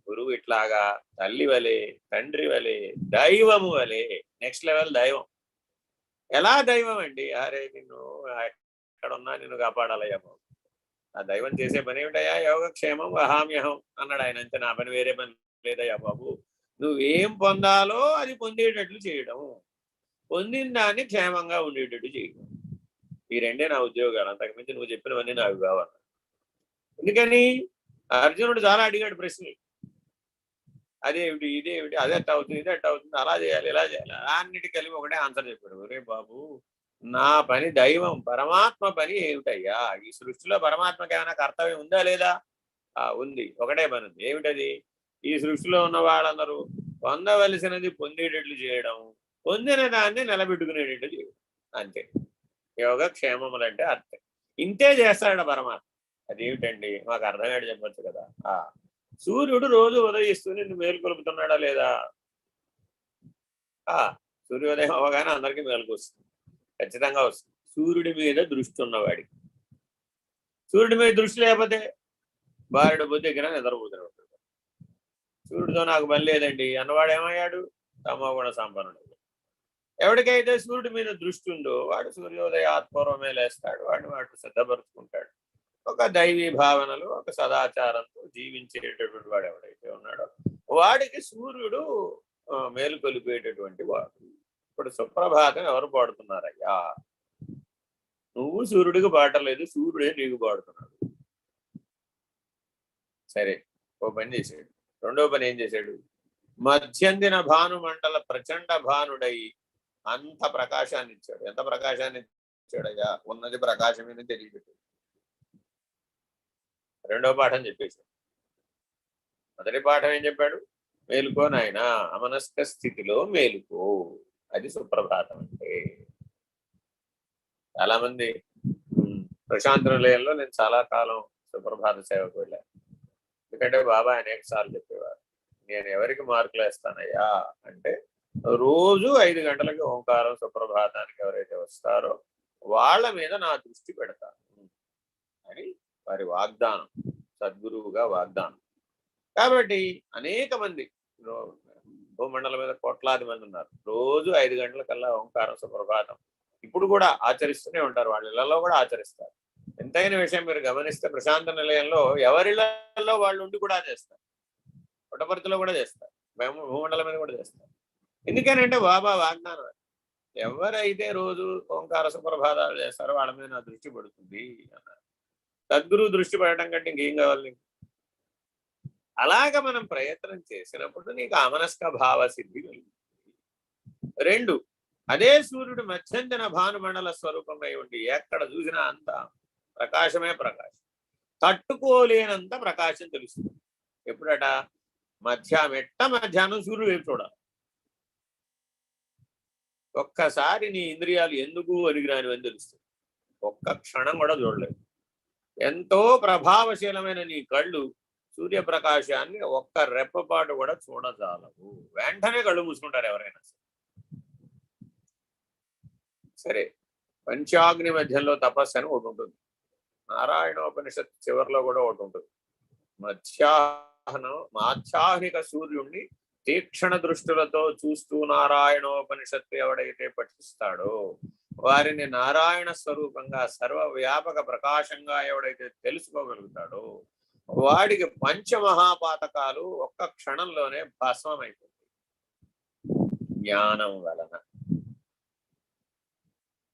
గురువు ఇట్లాగా తల్లి వలె, తండ్రి వలె, దైవము వలె. నెక్స్ట్ లెవెల్ దైవం. ఎలా దైవం అండి? అరే నిన్ను ఎక్కడున్నా నిన్ను కాపాడాలయ్యా బాబు. ఆ దైవం చేసే పని ఏమిటయ్యా? యోగక్షేమం వహామ్యహం అన్నాడు ఆయన. అంతే, నా పని వేరే పని లేదయ్యా బాబు. నువ్వేం పొందాలో అది పొందేటట్లు చేయడం, పొందిన దాన్ని క్షేమంగా ఉండేటట్టు చేయడం. ఈ రెండే నా ఉద్యోగాలు. అంతకుమించి నువ్వు చెప్పినవన్నీ నాకు కావాలి. ఎందుకని అర్జునుడు చాలా అడిగాడు ప్రశ్నలు. అదేమిటి, ఇదేమిటి, అది ఎట్ట అవుతుంది, ఇది ఎట్ట అవుతుంది, అలా చేయాలి, ఇలా చేయాలి. అన్నిటి కలిపి ఒకటే ఆన్సర్ చెప్పాడు. ఒరే బాబు, నా పని దైవం, పరమాత్మ పని ఏమిటయ్యా? ఈ సృష్టిలో పరమాత్మకి ఏమైనా కర్తవ్యం ఉందా లేదా? ఉంది. ఒకటే పని ఉంది. ఏమిటది? ఈ సృష్టిలో ఉన్న వాళ్ళందరూ పొందవలసినది పొందేటట్లు చేయడం, పొందిన దాన్ని నిలబెట్టుకునేటట్టు చేయడం. అంతే యోగ క్షేమములంటే అర్థం. ఇంతే చేస్తాడు పరమాత్మ. అదేమిటండి? మాకు అర్థమయ్యేది చెప్పచ్చు కదా. సూర్యుడు రోజు ఉదయిస్తూ నిన్ను మేలుకొలుపుతున్నాడా లేదా? సూర్యోదయం అవగానే అందరికీ మేలుకు వస్తుంది, ఖచ్చితంగా వస్తుంది. సూర్యుడి మీద దృష్టి ఉన్నవాడికి. సూర్యుడి మీద దృష్టి లేకపోతే బారుడు బుద్ధిగా నిద్రపోతున్నాడు. సూర్యుడితో నాకు పని లేదండి అన్నవాడు ఏమయ్యాడు? తమోగుణ సంపన్నుడు. ఎవరికైతే సూర్యుడి మీద దృష్టి ఉందో వాడు సూర్యోదయ ఆత్పూర్వమే లేస్తాడు. వాడు సిద్ధపరుచుకుంటాడు. ఒక దైవీ భావనలు, ఒక సదాచారంతో జీవించేటటువంటి వాడు ఎవడైతే ఉన్నాడో వాడికి సూర్యుడు మేలుకొలిపేటటువంటి వాడు. ఇప్పుడు సుప్రభాతం ఎవరు పాడుతున్నారయ్యా? నువ్వు సూర్యుడికి పాడలేదు, సూర్యుడే నీకు పాడుతున్నాడు. సరే, ఓ పని చేశాడు. రెండో పని ఏం చేశాడు? మధ్యందిన భానుమండల ప్రచండ భానుడై అంత ప్రకాశాన్ని ఇచ్చాడు. ఎంత ప్రకాశాన్ని ఇచ్చాడయ్యా? ఉన్నది ప్రకాశమేని తెలియదు. రెండో పాఠం చెప్పేశాడు. మొదటి పాఠం ఏం చెప్పాడు? మేలుకో నాయనా, అమనస్క స్థితిలో మేలుకో, అది సుప్రభాతం అంటే. చాలా మంది ప్రశాంత నిలయంలో నేను చాలా కాలం సుప్రభాత సేవకు వెళ్ళాను. ఎందుకంటే బాబా అనేక సార్లు చెప్పేవారు, నేను ఎవరికి మార్కులు వేస్తానయ్యా అంటే, రోజు 5 గంటలకి ఓంకారం సుప్రభాతానికి ఎవరైతే వస్తారో వాళ్ళ మీద నా దృష్టి పెడతాను అని వారి వాగ్దానం, సద్గురువుగా వాగ్దానం. కాబట్టి అనేక మంది భూమండలం మీద కోట్లాది మంది ఉన్నారు. రోజు 5 గంటలకల్లా ఓంకారం సుప్రభాతం ఇప్పుడు కూడా ఆచరిస్తూనే ఉంటారు. వాళ్ళ ఇళ్లలో కూడా ఆచరిస్తారు. ఎంతైన విషయం మీరు గమనిస్తే ప్రశాంత నిలయంలో ఎవరిళ్లలో వాళ్ళు ఉండి కూడా చేస్తారు. పుట్టపర్తిలో కూడా చేస్తారు, భూమండలం మీద కూడా చేస్తారు. ఎందుకనంటే బాబా వాగ్దానం, ఎవరైతే రోజు ఓంకార సుప్రభాతాలు చేస్తారో వాళ్ళ మీద నా దృష్టి పడుతుంది అన్నారు. సద్గురువు దృష్టి పడటం కంటే ఇంకేం కావాలి నీకు? అలాగ మనం ప్రయత్నం చేసినప్పుడు నీకు అమనస్క భావ సిద్ధి కలుగుతుంది. 2, అదే సూర్యుడు మధ్యంతన భానుమండల స్వరూపమై ఉండి ఎక్కడ చూసినా అంత ప్రకాశమే ప్రకాశం, తట్టుకోలేనంత ప్రకాశం తెలుస్తుంది. ఎప్పుడట? మధ్యాహ్నం సూర్యుడు వైపు చూడాలి. ఒక్కసారి నీ ఇంద్రియాలు ఎందుకు అరిగిరానివని తెలుస్తుంది. ఒక్క క్షణం కూడా చూడలేదు. ఎంతో ప్రభావశీలమైన నీ కళ్ళు సూర్యప్రకాశాన్ని ఒక్క రెప్పపాటు కూడా చూడజాలవు. వెంటనే కళ్ళు మూసుకుంటారు ఎవరైనా సరే. పంచాగ్ని మధ్యంలో తపస్సు అని ఒకటి ఉంటుంది. నారాయణోపనిషత్ చివరిలో కూడా ఒకటి ఉంటుంది. మాధ్యాహ్నిక సూర్యుణ్ణి తీక్షణ దృష్టులతో చూస్తూ నారాయణోపనిషత్తు ఎవడైతే పఠిస్తాడో వారిని నారాయణ స్వరూపంగా సర్వవ్యాపక ప్రకాశంగా ఎవడైతే తెలుసుకోగలుగుతాడో వాడికి పంచమహాపాతకాలు ఒక్క క్షణంలోనే భస్మమైపోతుంది జ్ఞానం వలన.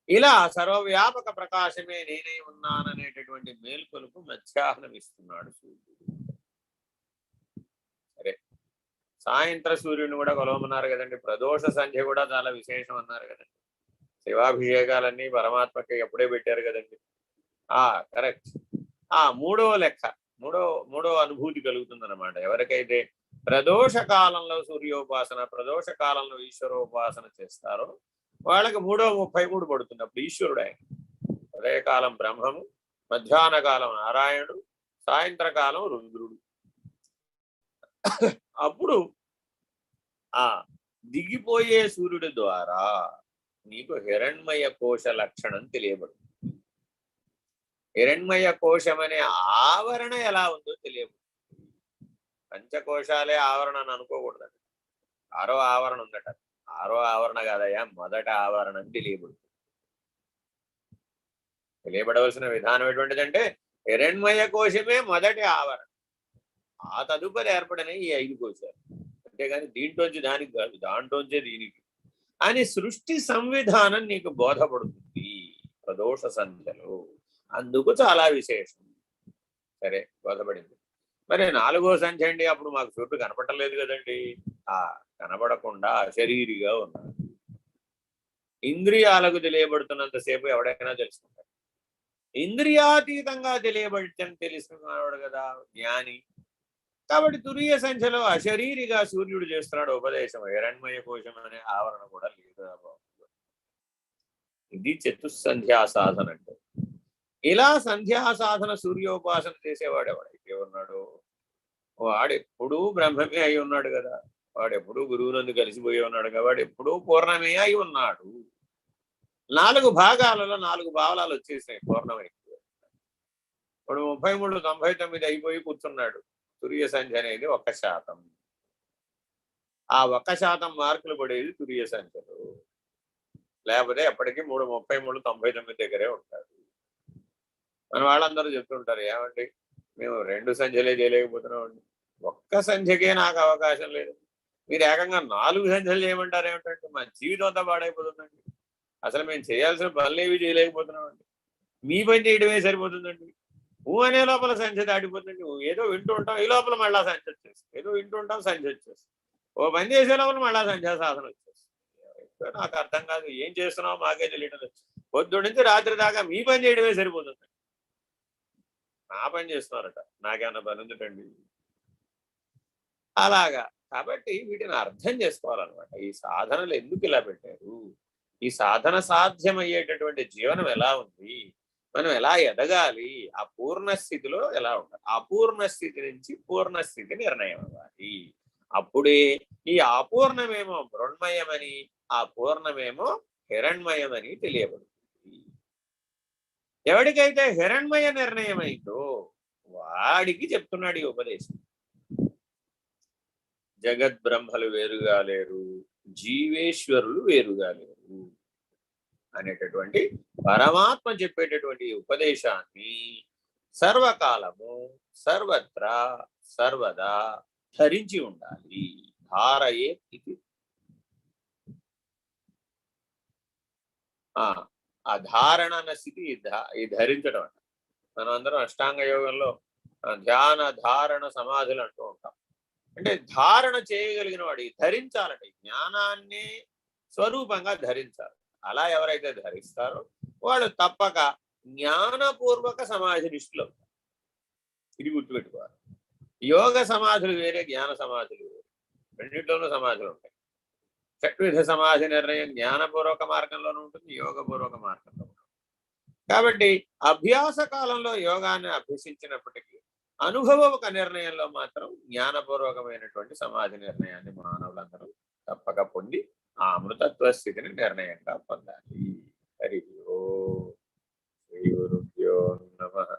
ఇలా సర్వవ్యాపక ప్రకాశమే నేనై ఉన్నాననేటటువంటి మేల్కొలుపు మధ్యాహ్నం ఇస్తున్నాడు సూర్యుడు. సరే, సాయంత్ర సూర్యుడిని కూడా కొలవమన్నారు కదండి. ప్రదోష సంధ్య కూడా చాలా విశేషం అన్నారు కదండి. శివాభిషేకాలన్నీ పరమాత్మకి ఎప్పుడే పెట్టారు కదండి. కరెక్ట్. మూడవ లెక్క, మూడో అనుభూతి కలుగుతుందన్నమాట. ఎవరికైతే ప్రదోష కాలంలో సూర్యోపాసన, ప్రదోష కాలంలో ఈశ్వరోపాసన చేస్తారో వాళ్ళకి 3:33 పడుతుంది. అప్పుడు ఈశ్వరుడు ఆయన. ఉదయకాలం బ్రహ్మము, మధ్యాహ్న కాలం నారాయణుడు, సాయంత్రకాలం రుద్రుడు. అప్పుడు దిగిపోయే సూర్యుడి ద్వారా నీకు హిరణ్మయ కోశ లక్షణం తెలియబడుతుంది. హిరణ్మయ కోశం అనే ఆవరణ ఎలా ఉందో తెలియబడుతుంది. పంచకోశాలే ఆవరణ అని అనుకోకూడదండి. 6వ ఆవరణ ఉందట. 6వ ఆవరణ కాదయ్యా, మొదట ఆవరణ అని తెలియబడుతుంది. తెలియబడవలసిన విధానం ఎటువంటిదంటే హిరణ్మయ కోశమే మొదటి ఆవరణ, ఆ తదుపరి ఏర్పడిన ఈ 5 కోశాలు. అంతేగాని దీంట్లోంచి దానికి కాదు, దాంట్లోంచే దీనికి అని సృష్టి సంవిధానం నీకు బోధపడుతుంది ప్రదోష సంధ్యలో. అందుకు చాలా విశేషం. సరే, బోధపడింది. మరి 4వ సంధ్య అండి, అప్పుడు మాకు సూర్యుడు కనపడలేదు కదండి. కనబడకుండా అశరీరిగా ఉన్నాడు. ఇంద్రియాలకు తెలియబడుతున్నంతసేపు ఎవడైనా తెలుసుకుంటాడు. ఇంద్రియాతీతంగా తెలుసుకున్నాడు కదా జ్ఞాని. కాబట్టి తురీయ సంఖ్యలో అశరీరిగా సూర్యుడు చేస్తున్నాడు ఉపదేశం. హిరణ్మయ కోశం అనే ఆవరణ కూడా లేదు. ఇది చతుస్సంధ్యా సాధన అంటే. ఇలా సంధ్యా సాధన సూర్యోపాసన చేసేవాడు ఎవడైతే ఉన్నాడో వాడెప్పుడూ బ్రహ్మమే అయి ఉన్నాడు కదా. వాడెప్పుడూ గురువునందు కలిసిపోయి ఉన్నాడు కదా. వాడు ఎప్పుడూ పూర్ణమే అయి ఉన్నాడు. 4 భాగాలలో 4 భావాలు వచ్చేసినాయి పూర్ణమైపోయి. ఇప్పుడు 33, 99 అయిపోయి కూర్చున్నాడు. తురియ సంఖ్య అనేది 1%. ఆ 1% మార్కులు పడేది తురియ సంఖ్యలో. లేకపోతే ఎప్పటికీ 33, 99 దగ్గరే ఉంటాడు. మన వాళ్ళందరూ చెప్తుంటారు, ఏమండి మేము 2 సంఖ్యలే చేయలేకపోతున్నామండి, 1 సంఖ్యకే నాకు అవకాశం లేదు, మీరు ఏకంగా 4 సంఖ్యలు చేయమంటారు ఏమిటంటే మా జీవితం అంతా పాడైపోతుందండి, అసలు మేము చేయాల్సిన పనులు ఏవి చేయలేకపోతున్నామండి, మీ పని చేయడమే సరిపోతుందండి. అనే లోపల సంఖ్య దాటిపోతుందండి. ఏదో వింటూ ఉంటాం, ఈ లోపల మళ్ళా సంఖ్య వచ్చేస్తుంది. ఏదో వింటూ ఉంటాం, సంఖ్య వచ్చేస్తుంది. ఓ పని చేసే లోపల మళ్ళా సంఖ్యా సాధన వచ్చేస్తుంది. నాకు అర్థం కాదు, ఏం చేస్తున్నావు మాకే తెలియటం లేదు. పొద్దు నుంచి రాత్రి దాకా మీ పని చేయడమే సరిపోతుంది. నా పని చేస్తున్నారట, నాకేమన్నా పని ఉందిటండి. అలాగా. కాబట్టి వీటిని అర్థం చేసుకోవాలన్నమాట. ఈ సాధనలు ఎందుకు ఇలా పెట్టారు, ఈ సాధన సాధ్యమయ్యేటటువంటి జీవనం ఎలా ఉంది, మనం ఎలా ఎదగాలి, ఆ పూర్ణ స్థితిలో ఎలా ఉండాలి, అపూర్ణ స్థితి నుంచి పూర్ణ స్థితి నిర్ణయం అవ్వాలి. అప్పుడే ఈ అపూర్ణమేమో మృణ్మయమని, ఆ పూర్ణమేమో హిరణ్మయమని తెలియబడుతుంది. ఎవడికైతే హిరణ్మయ నిర్ణయం అయిందో వాడికి చెప్తున్నాడు ఈ ఉపదేశం. జగద్బ్రహ్మలు వేరుగా లేరు, జీవేశ్వరులు వేరుగా లేరు అనేటటువంటి పరమాత్మ చెప్పేటటువంటి ఉపదేశాన్ని సర్వకాలము సర్వత్రా సర్వదా ధరించి ఉండాలి. ధారయే ఇది. ఆ ధారణ అన్న స్థితి ఈ ధరించడం అంట. మనం అందరం అష్టాంగ యోగంలో ధ్యాన ధారణ సమాధులు అంటూ ఉంటాం. అంటే ధారణ చేయగలిగిన వాడు ధరించాలంటే జ్ఞానాన్ని స్వరూపంగా ధరించాలి. అలా ఎవరైతే ధరిస్తారో వాళ్ళు తప్పక జ్ఞానపూర్వక సమాధి నిష్ఠులు. ఇది గుర్తుపెట్టుకోవాలి. యోగ సమాధులు వేరే, జ్ఞాన సమాధులు వేరే. రెండింటిలోనూ సమాధులు ఉంటాయి. షట్విధ సమాధి నిర్ణయం జ్ఞానపూర్వక మార్గంలోనూ ఉంటుంది, యోగపూర్వక మార్గంలో ఉంటుంది. కాబట్టి అభ్యాస కాలంలో యోగాన్ని అభ్యసించినప్పటికీ అనుభవక నిర్ణయంలో మాత్రం జ్ఞానపూర్వకమైనటువంటి సమాధి నిర్ణయాన్ని మానవులందరూ తప్పక పొంది ఆ అమృతత్వ స్థితిని నిర్ణయంగా పొందాలి. హరి ఓం. శ్రీ గురుభ్యో నమః.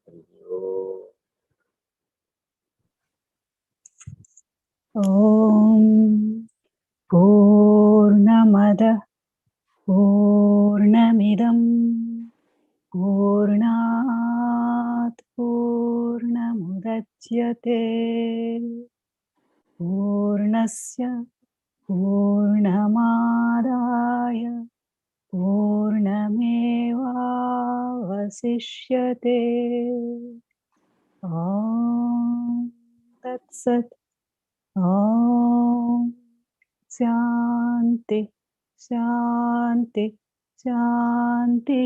హరి ఓం. పూర్ణమదః పూర్ణమిదం పూర్ణాత్ పూర్ణముదచ్యతే పూర్ణస్య పూర్ణమాదాయ పూర్ణమేవావశిష్యతే. ఓం తత్సత్. ఓం శాంతి శాంతి శాంతి.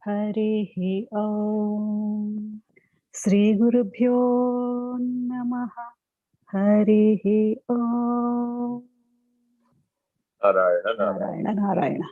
హరి ఓం. శ్రీ గురుభ్యో నమః. హరి ఓం. నారాయణ నారాయణ నారాయణ.